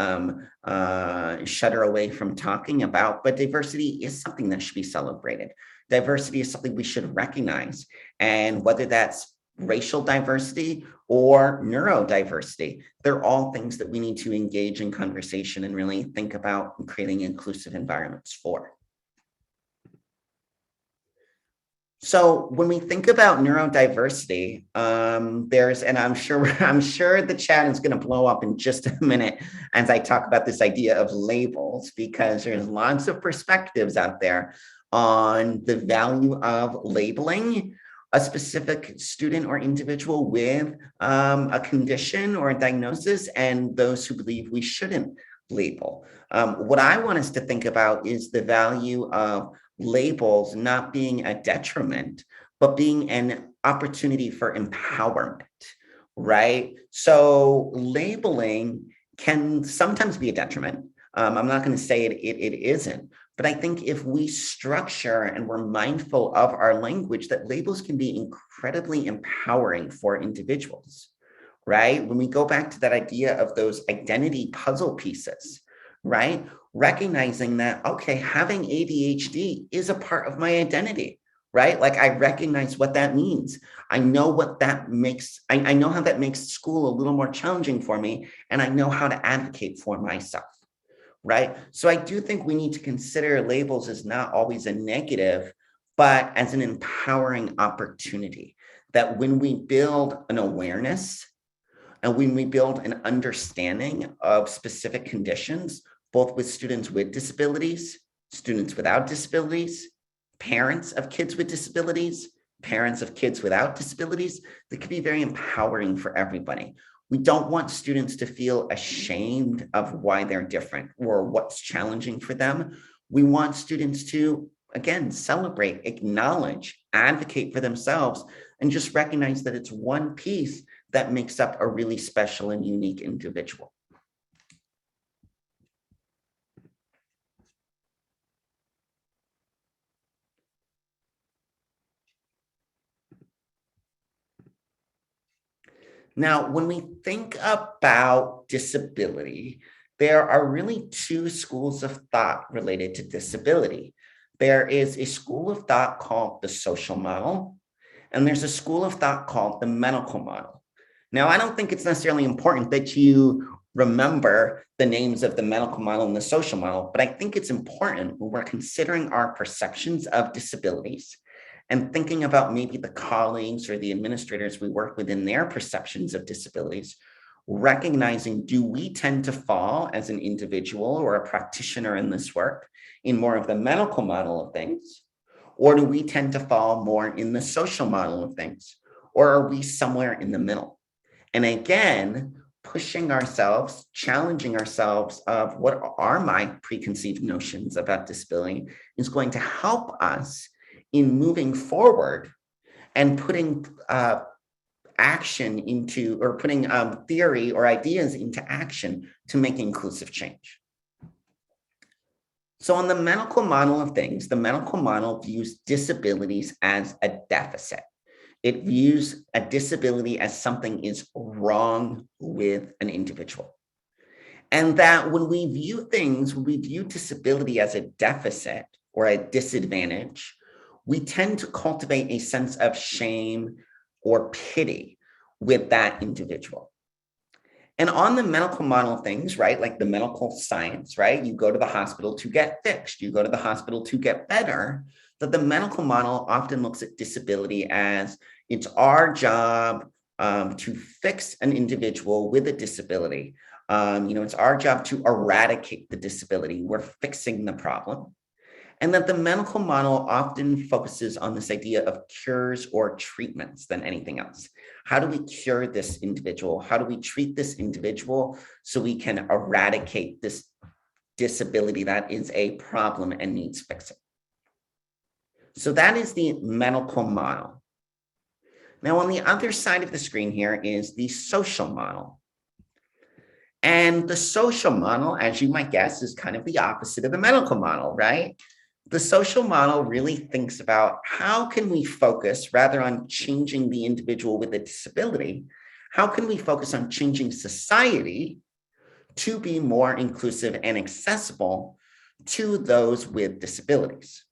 [SPEAKER 2] shudder away from talking about, but diversity is something that should be celebrated. Diversity is something we should recognize. And whether that's racial diversity or neurodiversity, they're all things that we need to engage in conversation and really think about creating inclusive environments for. So when we think about neurodiversity, and I'm sure the chat is going to blow up in just a minute as I talk about this idea of labels, because there's lots of perspectives out there on the value of labeling a specific student or individual with a condition or a diagnosis, and those who believe we shouldn't label. What I want us to think about is the value of labels not being a detriment, but being an opportunity for empowerment, right? So labeling can sometimes be a detriment. I'm not going to say it isn't, but I think if we structure and we're mindful of our language, that labels can be incredibly empowering for individuals, right? When we go back to that idea of those identity puzzle pieces, right? Recognizing that, okay, having ADHD is a part of my identity, right? Like I recognize what that means. I know what that makes, I know how that makes school a little more challenging for me, and I know how to advocate for myself, right? So I do think we need to consider labels as not always a negative, but as an empowering opportunity, that when we build an awareness and when we build an understanding of specific conditions, both with students with disabilities, students without disabilities, parents of kids with disabilities, parents of kids without disabilities, that could be very empowering for everybody. We don't want students to feel ashamed of why they're different or what's challenging for them. We want students to, again, celebrate, acknowledge, advocate for themselves, and just recognize that it's one piece that makes up a really special and unique individual. Now, when we think about disability, there are really two schools of thought related to disability. There is a school of thought called the social model, and there's a school of thought called the medical model. Now, I don't think it's necessarily important that you remember the names of the medical model and the social model, but I think it's important when we're considering our perceptions of disabilities and thinking about maybe the colleagues or the administrators we work with in their perceptions of disabilities, recognizing, do we tend to fall as an individual or a practitioner in this work in more of the medical model of things? Or do we tend to fall more in the social model of things? Or are we somewhere in the middle? And again, pushing ourselves, challenging ourselves of what are my preconceived notions about disability is going to help us in moving forward and putting action into, or putting theory or ideas into action to make inclusive change. So on the medical model of things, the medical model views disabilities as a deficit. It views a disability as something is wrong with an individual. And that when we view things, when we view disability as a deficit or a disadvantage, we tend to cultivate a sense of shame or pity with that individual. And on the medical model of things, right, like the medical science, right, you go to the hospital to get fixed, you go to the hospital to get better, that the medical model often looks at disability as it's our job to fix an individual with a disability. It's our job to eradicate the disability. We're fixing the problem. And that the medical model often focuses on this idea of cures or treatments than anything else. How do we cure this individual? How do we treat this individual so we can eradicate this disability that is a problem and needs fixing? So that is the medical model. Now, on the other side of the screen here is the social model. And the social model, as you might guess, is kind of the opposite of the medical model, right? The social model really thinks about how can we focus, rather on changing the individual with a disability, how can we focus on changing society to be more inclusive and accessible to those with disabilities?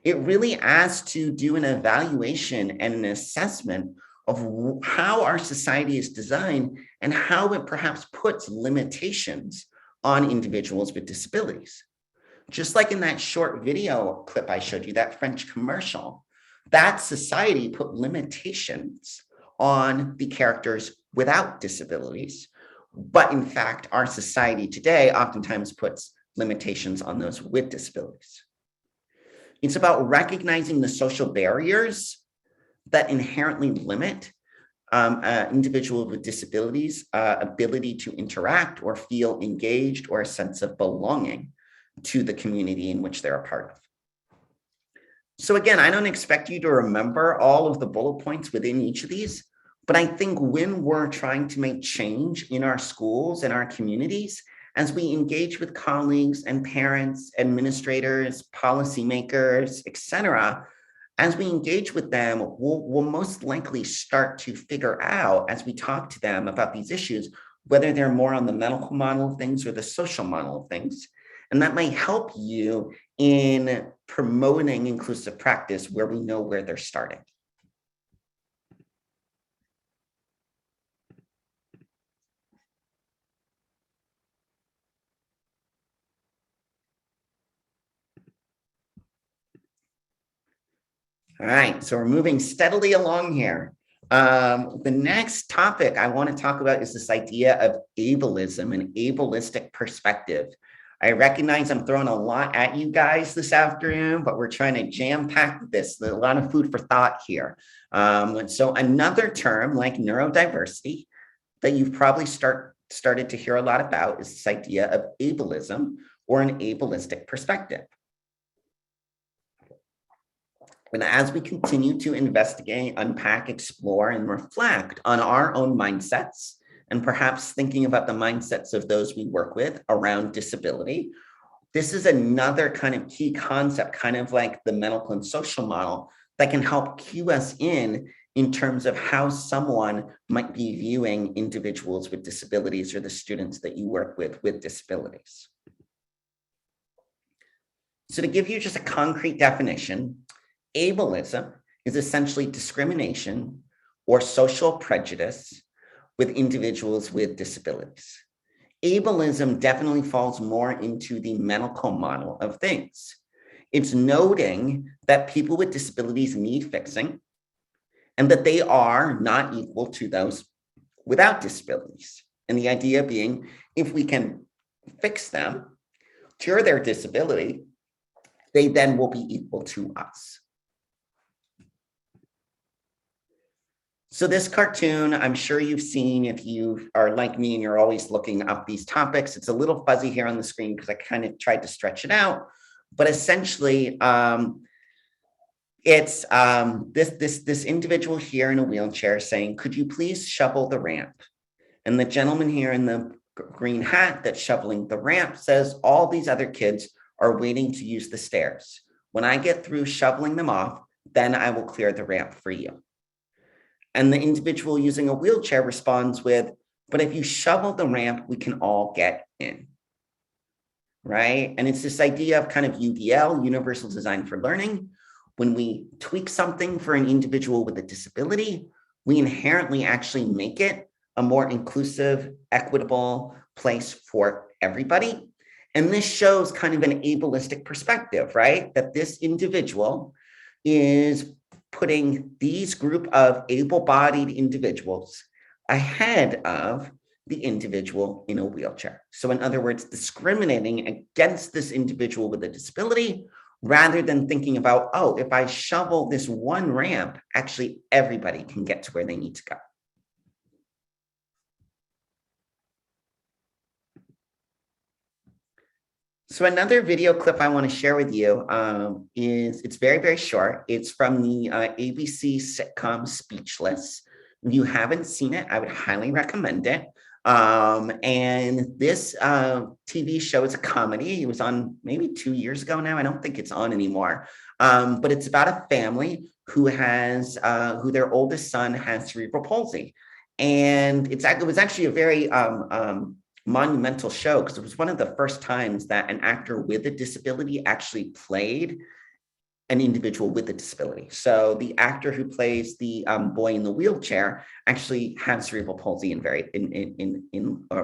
[SPEAKER 2] It really asks to do an evaluation and an assessment of how our society is designed and how it perhaps puts limitations on individuals with disabilities. Just like in that short video clip I showed you, that French commercial, that society put limitations on the characters without disabilities. But in fact, our society today oftentimes puts limitations on those with disabilities. It's about recognizing the social barriers that inherently limit individuals with disabilities' ability to interact or feel engaged or a sense of belonging to the community in which they're a part of. So again, I don't expect you to remember all of the bullet points within each of these, but I think when we're trying to make change in our schools and our communities, as we engage with colleagues and parents, administrators, policymakers, et cetera, as we engage with them, we'll most likely start to figure out, as we talk to them about these issues, whether they're more on the medical model of things or the social model of things. And that might help you in promoting inclusive practice where we know where they're starting. All right, so we're moving steadily along here. The next topic I want to talk about is this idea of ableism, an ableistic perspective. I recognize I'm throwing a lot at you guys this afternoon, but we're trying to jam-pack this. There's a lot of food for thought here. So another term like neurodiversity that you've probably started to hear a lot about is this idea of ableism or an ableistic perspective. And as we continue to investigate, unpack, explore, and reflect on our own mindsets, and perhaps thinking about the mindsets of those we work with around disability, this is another kind of key concept, kind of like the medical and social model, that can help cue us in terms of how someone might be viewing individuals with disabilities or the students that you work with disabilities. So to give you just a concrete definition, ableism is essentially discrimination or social prejudice with individuals with disabilities. Ableism definitely falls more into the medical model of things. It's noting that people with disabilities need fixing and that they are not equal to those without disabilities. And the idea being, if we can fix them, cure their disability, they then will be equal to us. So this cartoon, I'm sure you've seen if you are like me and you're always looking up these topics. It's a little fuzzy here on the screen because I kind of tried to stretch it out. But essentially, it's this individual here in a wheelchair saying, "Could you please shovel the ramp?" And the gentleman here in the green hat that's shoveling the ramp says, "All these other kids are waiting to use the stairs. When I get through shoveling them off, then I will clear the ramp for you." And the individual using a wheelchair responds with, "But if you shovel the ramp, we can all get in." Right? And it's this idea of kind of UDL, universal design for learning. When we tweak something for an individual with a disability, we inherently actually make it a more inclusive, equitable place for everybody. And this shows kind of an ableistic perspective, right? That this individual is putting these group of able-bodied individuals ahead of the individual in a wheelchair. So in other words, discriminating against this individual with a disability rather than thinking about, oh, if I shovel this one ramp, actually everybody can get to where they need to go. So another video clip I want to share with you it's very, very short. It's from the ABC sitcom Speechless. If you haven't seen it, I would highly recommend it. And this TV show is a comedy. It was on maybe 2 years ago now. I don't think it's on anymore. But it's about a family who has who their oldest son has cerebral palsy. And it was actually a very monumental show because it was one of the first times that an actor with a disability actually played an individual with a disability. So the actor who plays the boy in the wheelchair actually has cerebral palsy in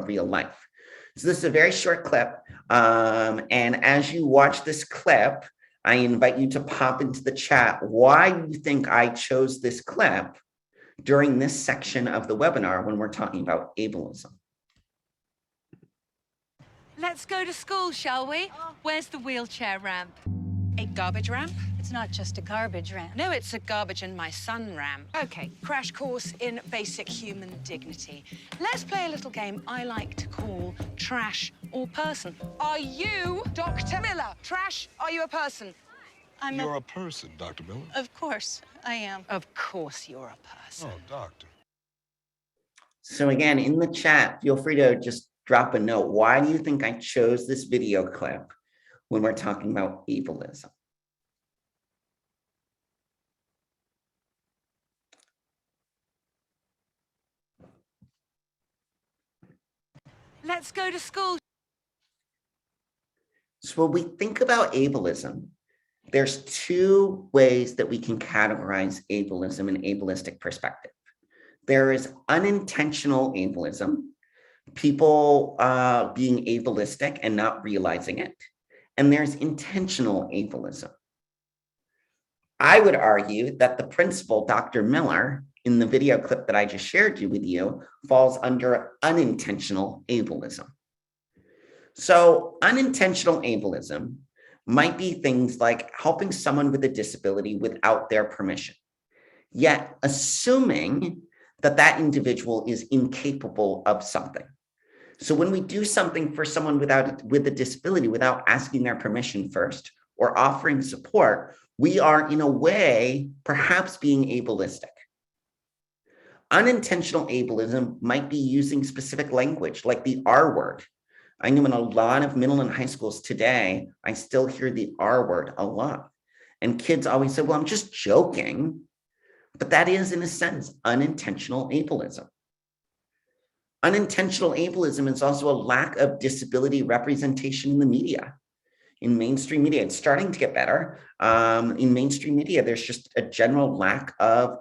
[SPEAKER 2] real life. So this is a very short clip. And as you watch this clip, I invite you to pop into the chat why you think I chose this clip during this section of the webinar when we're talking about ableism.
[SPEAKER 5] Let's go to school, shall we? Where's the wheelchair ramp? A garbage ramp?
[SPEAKER 6] It's not just a garbage ramp.
[SPEAKER 5] No, it's a garbage and my son ramp. Okay, crash course in basic human dignity. Let's play a little game I like to call trash or person. Are you Dr. Miller? Trash, are you a person?
[SPEAKER 7] You're a person, Dr. Miller.
[SPEAKER 6] Of course, I am.
[SPEAKER 5] Of course you're a person.
[SPEAKER 7] Oh, doctor.
[SPEAKER 2] So again, in the chat, feel free to just drop a note. Why do you think I chose this video clip when we're talking about ableism?
[SPEAKER 5] Let's go to school.
[SPEAKER 2] So when we think about ableism, there's two ways that we can categorize ableism and ableistic perspective. There is unintentional ableism, people being ableistic and not realizing it. And there's intentional ableism. I would argue that the principal, Dr. Miller, in the video clip that I just shared with you, falls under unintentional ableism. So unintentional ableism might be things like helping someone with a disability without their permission, yet assuming that that individual is incapable of something. So when we do something for someone with a disability without asking their permission first or offering support, we are in a way perhaps being ableistic. Unintentional ableism might be using specific language like the R word. I know in a lot of middle and high schools today, I still hear the R word a lot. And kids always say, well, I'm just joking. But that is, in a sense, unintentional ableism. Unintentional ableism is also a lack of disability representation in the media. In mainstream media, it's starting to get better. In mainstream media, there's just a general lack of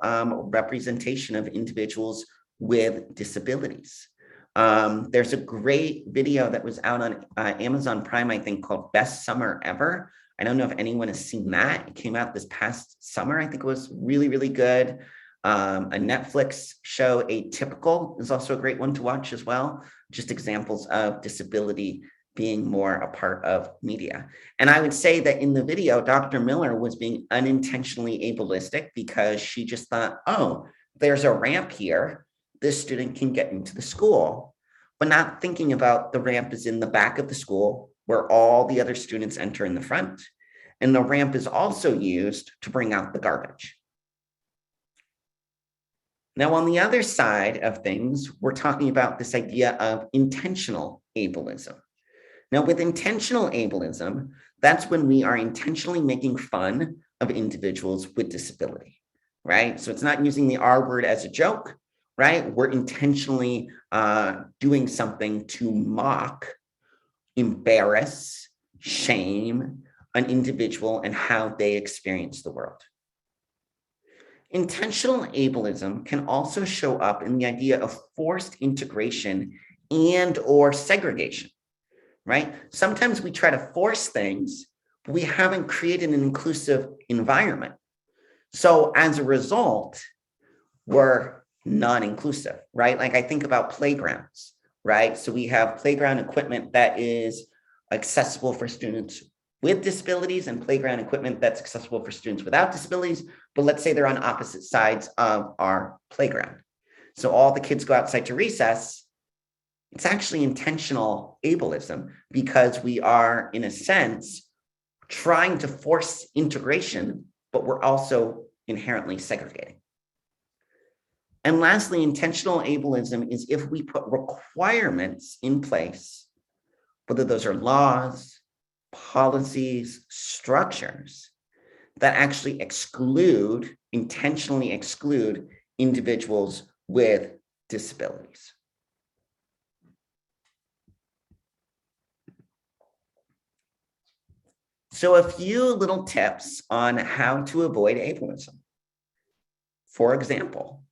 [SPEAKER 2] representation of individuals with disabilities. There's a great video that was out on Amazon Prime, I think, called Best Summer Ever. I don't know if anyone has seen that. It came out this past summer. I think it was really, really good. A Netflix show, Atypical, is also a great one to watch as well. Just examples of disability being more a part of media. And I would say that in the video, Dr. Miller was being unintentionally ableistic because she just thought, oh, there's a ramp here. This student can get into the school, but not thinking about the ramp is in the back of the school where all the other students enter in the front. And the ramp is also used to bring out the garbage. Now, on the other side of things, we're talking about this idea of intentional ableism. Now, with intentional ableism, that's when we are intentionally making fun of individuals with disability, right? So it's not using the R word as a joke, right? We're intentionally doing something to mock, embarrass, shame an individual and how they experience the world. Intentional ableism can also show up in the idea of forced integration and or segregation, right? Sometimes we try to force things, but we haven't created an inclusive environment. So as a result, we're non-inclusive, right? Like I think about playgrounds, right? So we have playground equipment that is accessible for students with disabilities and playground equipment that's accessible for students without disabilities, but let's say they're on opposite sides of our playground. So all the kids go outside to recess. It's actually intentional ableism because we are, in a sense, trying to force integration, but we're also inherently segregating. And lastly, intentional ableism is if we put requirements in place, whether those are laws, policies, structures that actually intentionally exclude individuals with disabilities. So a few little tips on how to avoid ableism. For example,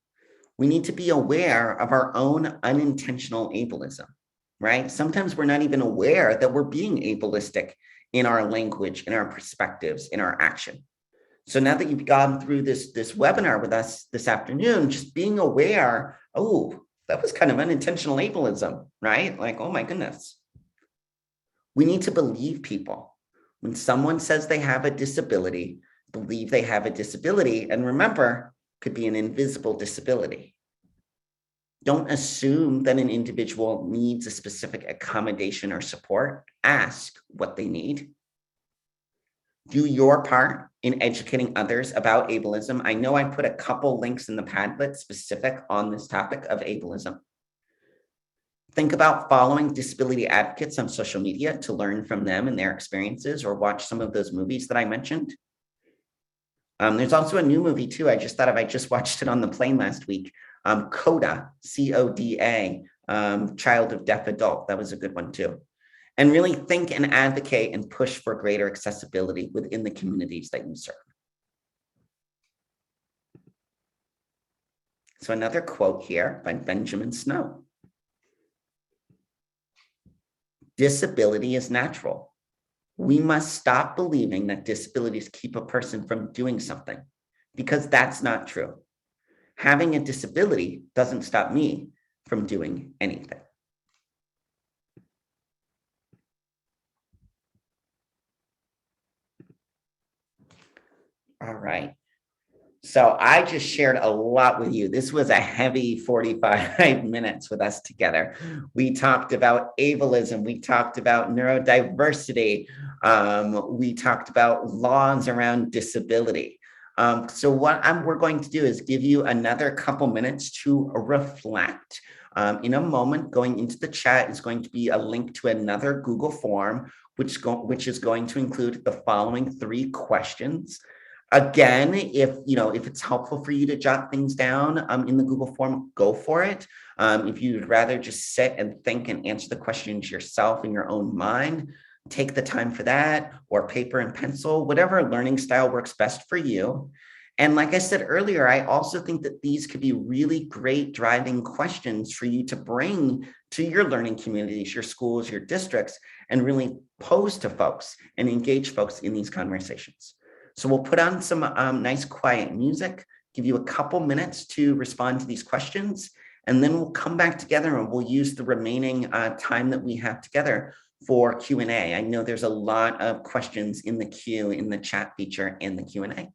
[SPEAKER 2] we need to be aware of our own unintentional ableism, right? Sometimes we're not even aware that we're being ableistic in our language, in our perspectives, in our action. So now that you've gone through this webinar with us this afternoon, just being aware, oh, that was kind of unintentional ableism, right? Like, oh my goodness. We need to believe people. When someone says they have a disability, believe they have a disability, and remember, could be an invisible disability. Don't assume that an individual needs a specific accommodation or support. Ask what they need. Do your part in educating others about ableism. I know I put a couple links in the Padlet specific on this topic of ableism. Think about following disability advocates on social media to learn from them and their experiences, or watch some of those movies that I mentioned. There's also a new movie too. I just thought of, I just watched it on the plane last week. CODA, C-O-D-A, Child of Deaf Adult. That was a good one too. And really think and advocate and push for greater accessibility within the communities that you serve. So another quote here by Benjamin Snow. Disability is natural. We must stop believing that disabilities keep a person from doing something, because that's not true. Having a disability doesn't stop me from doing anything. All right. So I just shared a lot with you. This was a heavy 45 minutes with us together. We talked about ableism. We talked about neurodiversity. We talked about laws around disability. So what we're going to do is give you another couple minutes to reflect. In a moment, going into the chat is going to be a link to another Google form, which is going to include the following 3 questions. Again, if it's helpful for you to jot things down in the Google form, go for it. If you'd rather just sit and think and answer the questions yourself in your own mind, take the time for that, or paper and pencil, whatever learning style works best for you. And like I said earlier, I also think that these could be really great driving questions for you to bring to your learning communities, your schools, your districts, and really pose to folks and engage folks in these conversations. So we'll put on some nice quiet music, give you a couple minutes to respond to these questions, and then we'll come back together and we'll use the remaining time that we have together for Q&A. I know there's a lot of questions in the queue, in the chat feature, and the Q&A.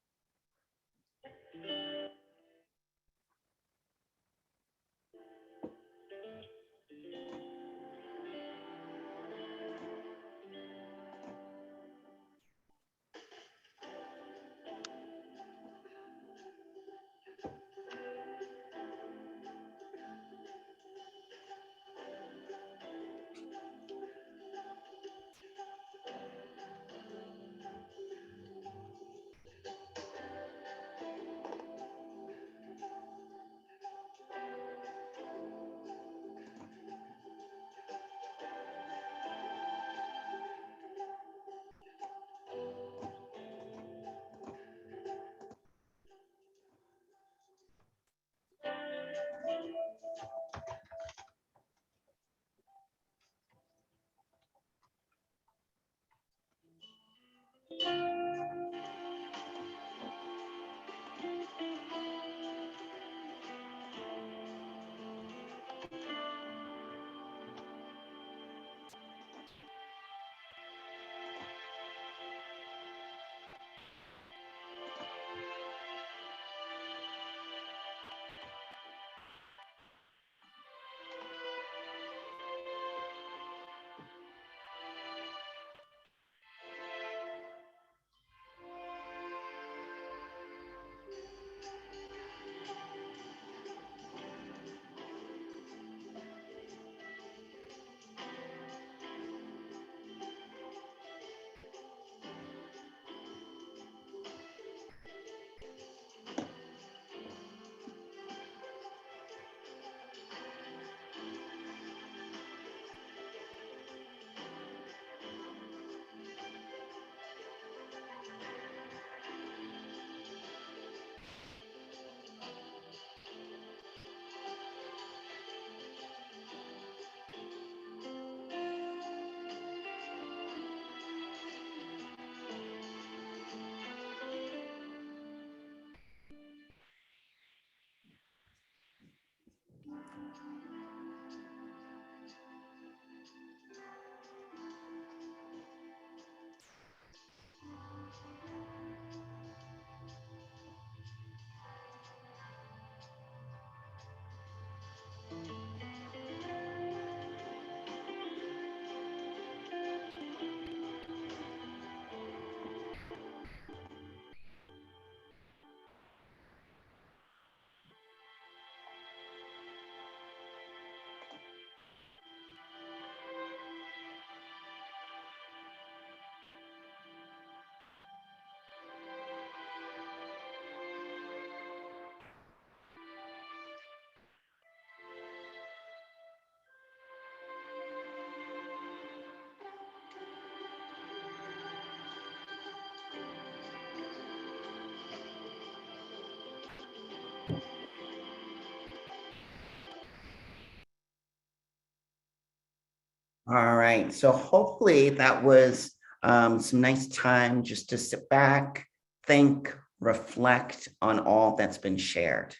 [SPEAKER 2] All right, so hopefully that was some nice time just to sit back, think, reflect on all that's been shared.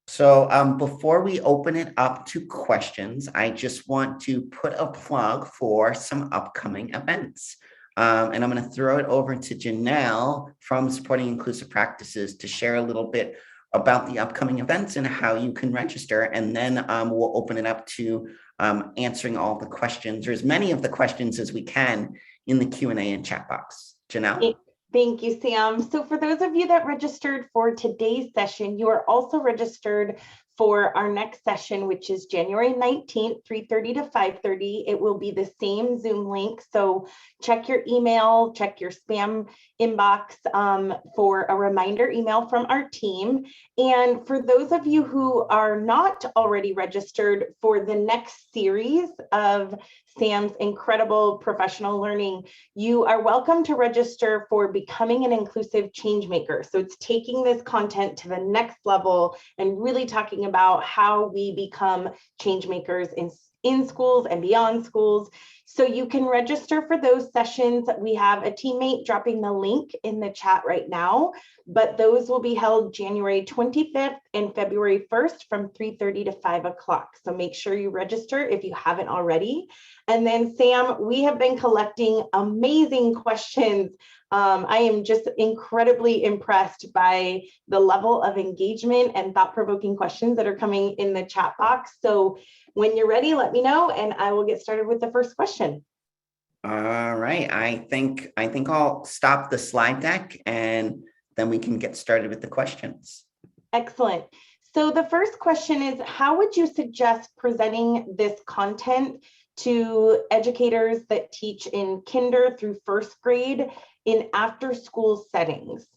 [SPEAKER 2] So before we open it up to questions, I just want to put a plug for some upcoming events. And I'm going to throw it over to Janelle from Supporting Inclusive Practices to share a little bit about the upcoming events and how you can register. And then we'll open it up to answering all the questions, or as many of the questions as we can in the Q&A and chat box. Janelle?
[SPEAKER 1] Thank you, Sam. So for those of you that registered for today's session, you are also registered for our next session, which is January 19th, 3:30 to 5:30. It will be the same Zoom link. So check your email, check your spam inbox for a reminder email from our team. And for those of you who are not already registered for the next series of Sam's incredible professional learning, you are welcome to register for Becoming an Inclusive Changemaker. So it's taking this content to the next level and really talking about how we become changemakers in schools and beyond schools. So you can register for those sessions. We have a teammate dropping the link in the chat right now, but those will be held January 25th and February 1st from 3:30 to 5 o'clock. So make sure you register if you haven't already. And then Sam, we have been collecting amazing questions. I am just incredibly impressed by the level of engagement and thought-provoking questions that are coming in the chat box. So when you're ready, let me know and I will get started with the first question.
[SPEAKER 2] All right, I think I'll stop the slide deck and then we can get started with the questions.
[SPEAKER 1] Excellent. So the first question is, how would you suggest presenting this content to educators that teach in kinder through first grade in after-school settings?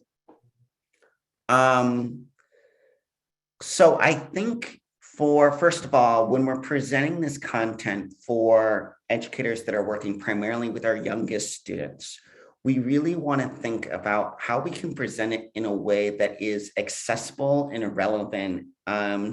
[SPEAKER 2] So I think first of all, when we're presenting this content for educators that are working primarily with our youngest students, we really want to think about how we can present it in a way that is accessible and relevant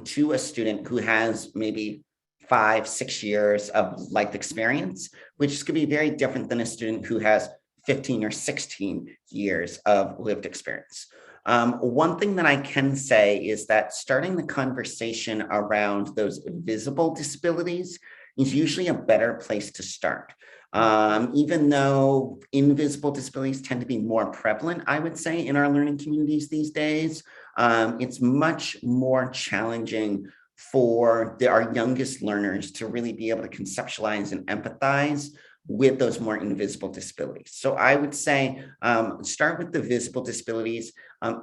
[SPEAKER 2] to a student who has maybe 5-6 years of life experience, which is going to be very different than a student who has 15 or 16 years of lived experience. One thing that I can say is that starting the conversation around those visible disabilities is usually a better place to start. Even though invisible disabilities tend to be more prevalent, I would say, in our learning communities these days, it's much more challenging for our youngest learners to really be able to conceptualize and empathize with those more invisible disabilities. So I would say start with the visible disabilities,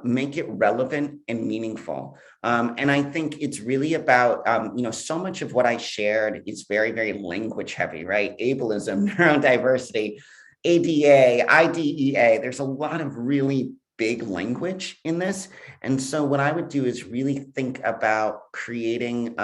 [SPEAKER 2] make it relevant and meaningful. And I think it's really about, so much of what I shared is very, very language heavy, right? Ableism, neurodiversity, ADA, IDEA, there's a lot of really big language in this. And so what I would do is really think about creating,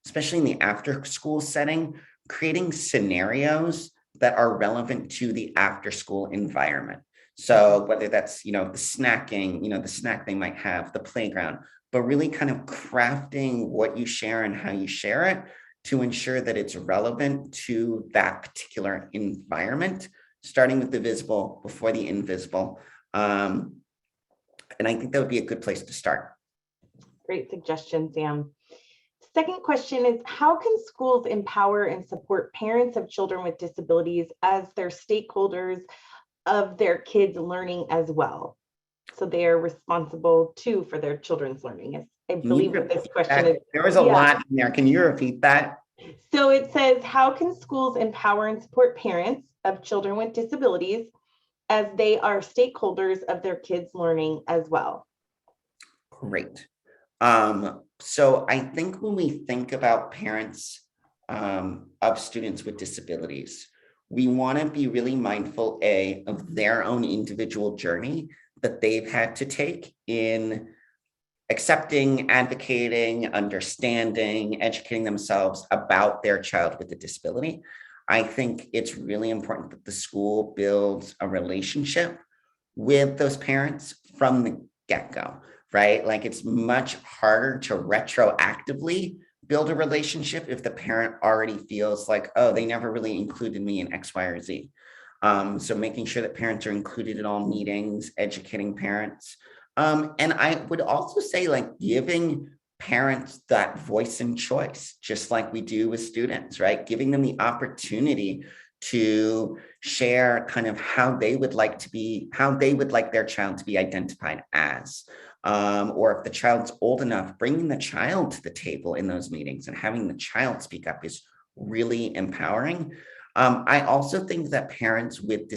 [SPEAKER 2] especially in the after school setting, creating scenarios that are relevant to the after school environment. So whether that's, the snacking, the snack they might have, the playground, but really kind of crafting what you share and how you share it to ensure that it's relevant to that particular environment, starting with the visible before the invisible. And I think that would be a good place to start.
[SPEAKER 1] Great suggestion, Sam. Second question is, how can schools empower and support parents of children with disabilities as their stakeholders of their kids' learning as well? So they are responsible too for their children's learning. I believe that this question is.
[SPEAKER 2] There was a lot in there. Can you repeat that?
[SPEAKER 1] So it says, how can schools empower and support parents of children with disabilities as they are stakeholders of their kids' learning as well?
[SPEAKER 2] Great. So I think when we think about parents of students with disabilities, we want to be really mindful, of their own individual journey that they've had to take in accepting, advocating, understanding, educating themselves about their child with a disability. I think it's really important that the school builds a relationship with those parents from the get-go, right? Like it's much harder to retroactively build a relationship if the parent already feels like, oh, they never really included me in X, Y, or Z. So making sure that parents are included in all meetings, educating parents. And I would also say, like, giving parents that voice and choice, just like we do with students, right? Giving them the opportunity to share kind of how they would like their child to be identified as. Or if the child's old enough, bringing the child to the table in those meetings and having the child speak up is really empowering. I also think that parents with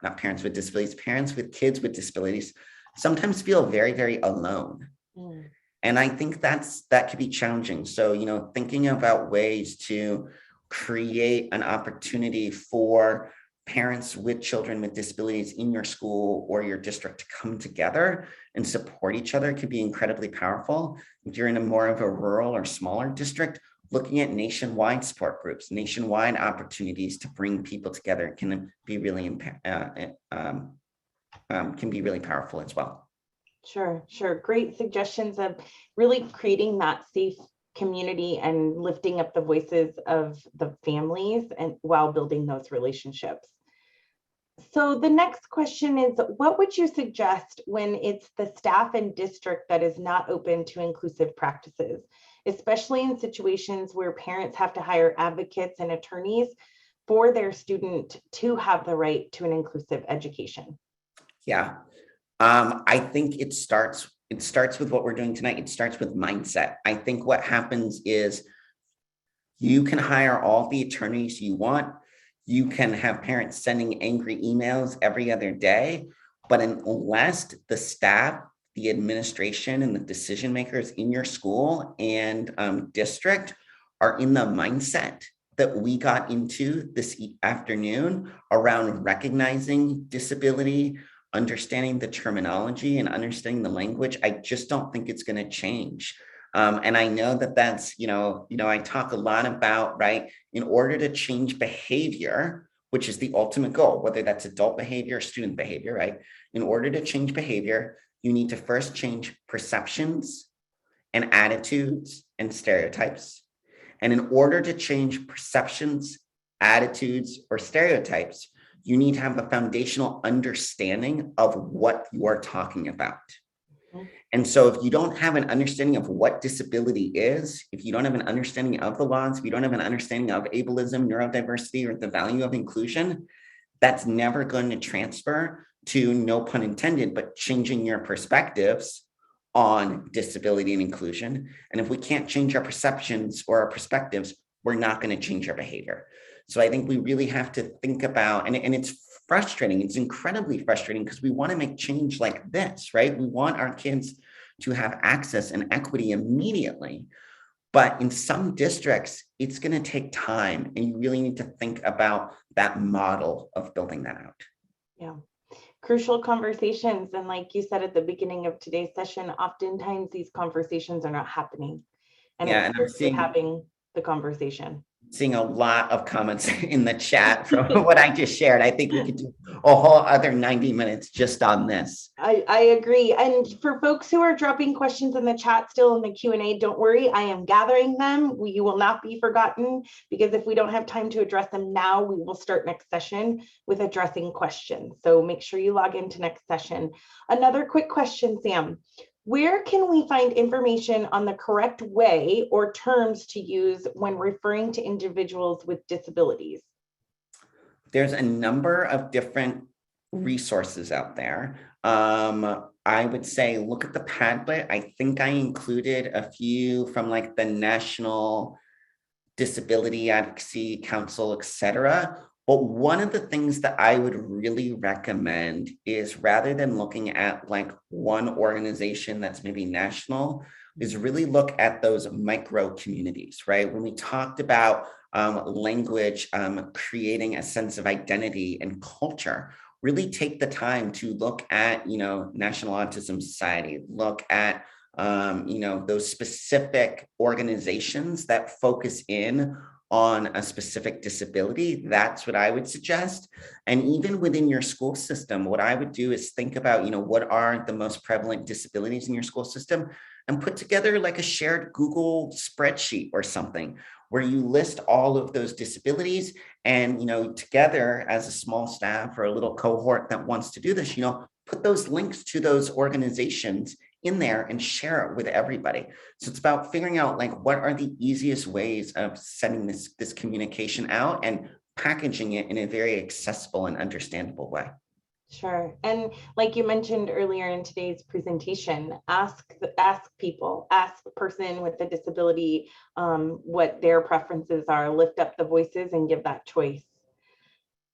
[SPEAKER 2] parents with kids with disabilities sometimes feel very, very alone. Mm. And I think that could be challenging. So, thinking about ways to create an opportunity for parents with children with disabilities in your school or your district to come together and support each other can be incredibly powerful. If you're in a more of a rural or smaller district, looking at nationwide support groups, nationwide opportunities to bring people together can be really powerful as well.
[SPEAKER 1] Sure. Great suggestions of really creating that safe community and lifting up the voices of the families and while building those relationships. So the next question is, what would you suggest when it's the staff and district that is not open to inclusive practices, especially in situations where parents have to hire advocates and attorneys for their student to have the right to an inclusive education?
[SPEAKER 2] Yeah, I think it starts with what we're doing tonight. It starts with mindset. I think what happens is you can hire all the attorneys you want. You can have parents sending angry emails every other day, but unless the staff, the administration, and the decision makers in your school and district are in the mindset that we got into this afternoon around recognizing disability, understanding the terminology and understanding the language, I just don't think it's going to change. And I know that's, I talk a lot about, right, in order to change behavior, which is the ultimate goal, whether that's adult behavior or student behavior, right? In order to change behavior, you need to first change perceptions and attitudes and stereotypes. And in order to change perceptions, attitudes, or stereotypes, you need to have a foundational understanding of what you are talking about. And so if you don't have an understanding of what disability is, if you don't have an understanding of the laws, if you don't have an understanding of ableism, neurodiversity, or the value of inclusion, that's never going to transfer to, no pun intended, but changing your perspectives on disability and inclusion. And if we can't change our perceptions or our perspectives, we're not going to change our behavior. So I think we really have to think about, and it's frustrating. It's incredibly frustrating because we want to make change like this, right? We want our kids to have access and equity immediately. But in some districts, it's going to take time. And you really need to think about that model of building that out.
[SPEAKER 1] Yeah. Crucial conversations. And like you said at the beginning of today's session, oftentimes these conversations are not happening. And it's having the conversation.
[SPEAKER 2] Seeing a lot of comments in the chat from what I just shared. I think we could do a whole other 90 minutes just on this.
[SPEAKER 1] I agree. And for folks who are dropping questions in the chat still in the Q&A, don't worry, I am gathering them. You will not be forgotten, because if we don't have time to address them now, we will start next session with addressing questions. So make sure you log into next session. Another quick question, Sam. Where can we find information on the correct way or terms to use when referring to individuals with disabilities?
[SPEAKER 2] There's a number of different resources out there. I would say look at the Padlet. I think I included a few from like the National Disability Advocacy Council, etc. But one of the things that I would really recommend is, rather than looking at like one organization that's maybe national, is really look at those micro communities, right? When we talked about language, creating a sense of identity and culture, really take the time to look at, National Autism Society, look at, those specific organizations that focus in on a specific disability. That's what I would suggest. And even within your school system, what I would do is think about, what are the most prevalent disabilities in your school system, and put together like a shared Google spreadsheet or something where you list all of those disabilities and, together as a small staff or a little cohort that wants to do this, put those links to those organizations in there and share it with everybody. So it's about figuring out like what are the easiest ways of sending this communication out and packaging it in a very accessible and understandable way.
[SPEAKER 1] Sure. And like you mentioned earlier in today's presentation, ask people, ask the person with the disability what their preferences are, lift up the voices and give that choice.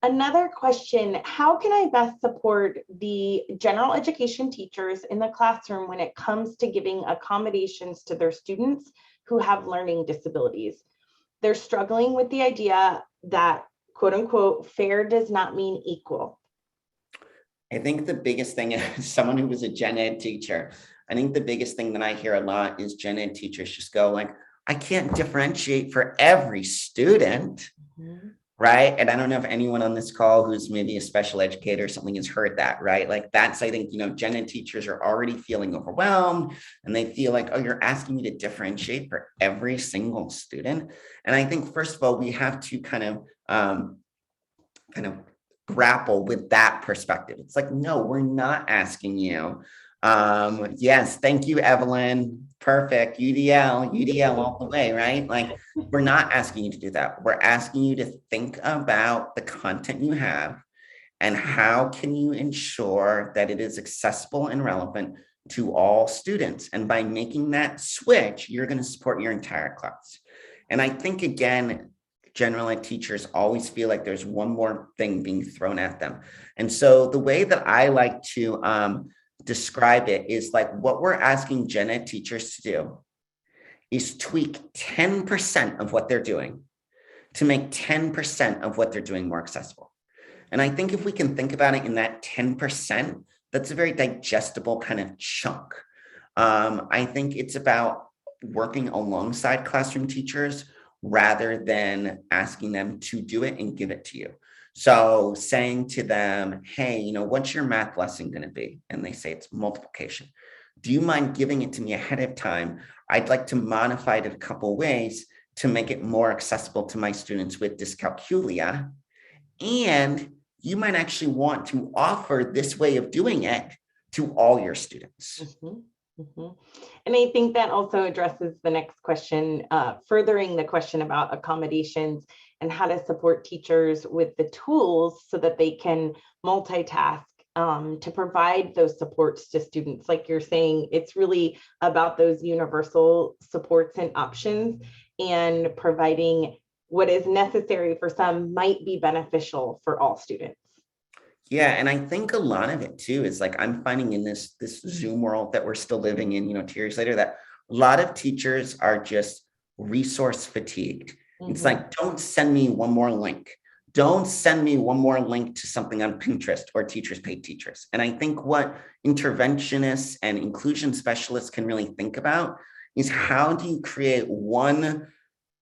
[SPEAKER 1] Another question, how can I best support the general education teachers in the classroom when it comes to giving accommodations to their students who have learning disabilities? They're struggling with the idea that, quote unquote, fair does not mean equal.
[SPEAKER 2] I think the biggest thing is someone who was a gen ed teacher. I think the biggest thing that I hear a lot is gen ed teachers just go like, I can't differentiate for every student. Mm-hmm. Right. And I don't know if anyone on this call who's maybe a special educator or something has heard that, right? Like that's, I think, gen ed teachers are already feeling overwhelmed and they feel like, oh, you're asking me to differentiate for every single student. And I think, first of all, we have to kind of grapple with that perspective. It's like, no, we're not asking you. Yes, thank you, Evelyn. Perfect. UDL all the way, right? Like, we're not asking you to do that. We're asking you to think about the content you have and how can you ensure that it is accessible and relevant to all students. And by making that switch, you're going to support your entire class. And I think, again, general ed teachers always feel like there's one more thing being thrown at them. And so the way that I like to describe it is like what we're asking gen ed teachers to do is tweak 10% of what they're doing to make 10% of what they're doing more accessible. And I think if we can think about it in that 10%, that's a very digestible kind of chunk. I think it's about working alongside classroom teachers rather than asking them to do it and give it to you. So saying to them, hey, what's your math lesson going to be? And they say it's multiplication. Do you mind giving it to me ahead of time? I'd like to modify it a couple ways to make it more accessible to my students with dyscalculia. And you might actually want to offer this way of doing it to all your students.
[SPEAKER 1] Mm-hmm. Mm-hmm. And I think that also addresses the next question, furthering the question about accommodations and how to support teachers with the tools so that they can multitask to provide those supports to students. Like you're saying, it's really about those universal supports and options, and providing what is necessary for some might be beneficial for all students.
[SPEAKER 2] Yeah, and I think a lot of it too is like I'm finding in this Zoom world that we're still living in, 2 years later, that a lot of teachers are just resource fatigued. Mm-hmm. It's like, don't send me one more link. Don't send me one more link to something on Pinterest or Teachers Pay Teachers. And I think what interventionists and inclusion specialists can really think about is how do you create one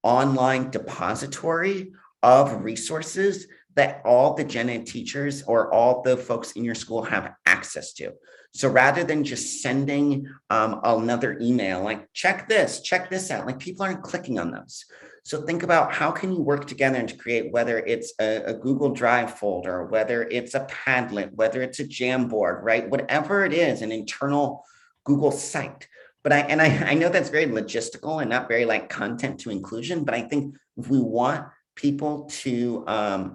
[SPEAKER 2] online depository of resources that all the gen ed teachers or all the folks in your school have access to. So rather than just sending another email, like check this out, like people aren't clicking on those. So think about how can you work together to create, whether it's a Google Drive folder, whether it's a Padlet, whether it's a Jamboard, right? Whatever it is, an internal Google site. But I know that's very logistical and not very like content to inclusion, but I think if we want people to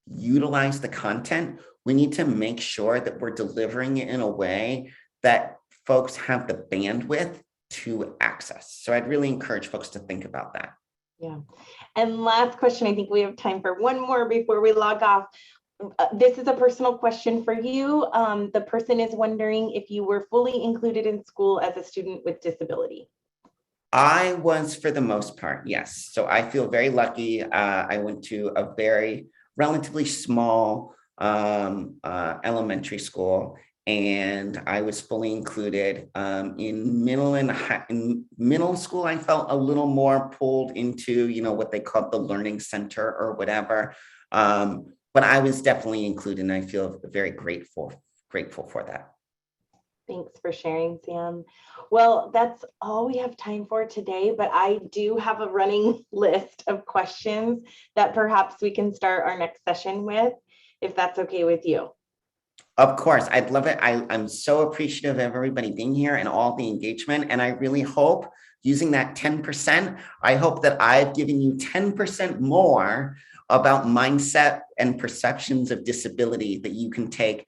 [SPEAKER 2] utilize the content, we need to make sure that we're delivering it in a way that folks have the bandwidth to access. So I'd really encourage folks to think about that.
[SPEAKER 1] Yeah. And last question, I think we have time for one more before we log off. This is a personal question for you. The person is wondering if you were fully included in school as a student with disability.
[SPEAKER 2] I was, for the most part, yes. So I feel very lucky. I went to a very relatively small elementary school, and I was fully included. In middle school, I felt a little more pulled into, what they call the learning center or whatever. But I was definitely included, and I feel very grateful for that.
[SPEAKER 1] Thanks for sharing, Sam. Well, that's all we have time for today, but I do have a running list of questions that perhaps we can start our next session with, if that's okay with you.
[SPEAKER 2] Of course, I'd love it. I'm so appreciative of everybody being here and all the engagement. And I really hope using that 10%, I hope that I've given you 10% more about mindset and perceptions of disability that you can take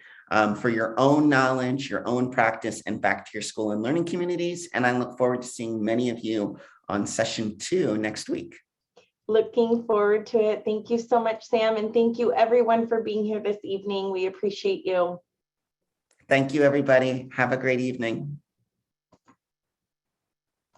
[SPEAKER 2] for your own knowledge, your own practice, and back to your school and learning communities. And I look forward to seeing many of you on session 2 next week.
[SPEAKER 1] Looking forward to it. Thank you so much, Sam. And thank you everyone for being here this evening. We appreciate you.
[SPEAKER 2] Thank you, everybody. Have a great evening.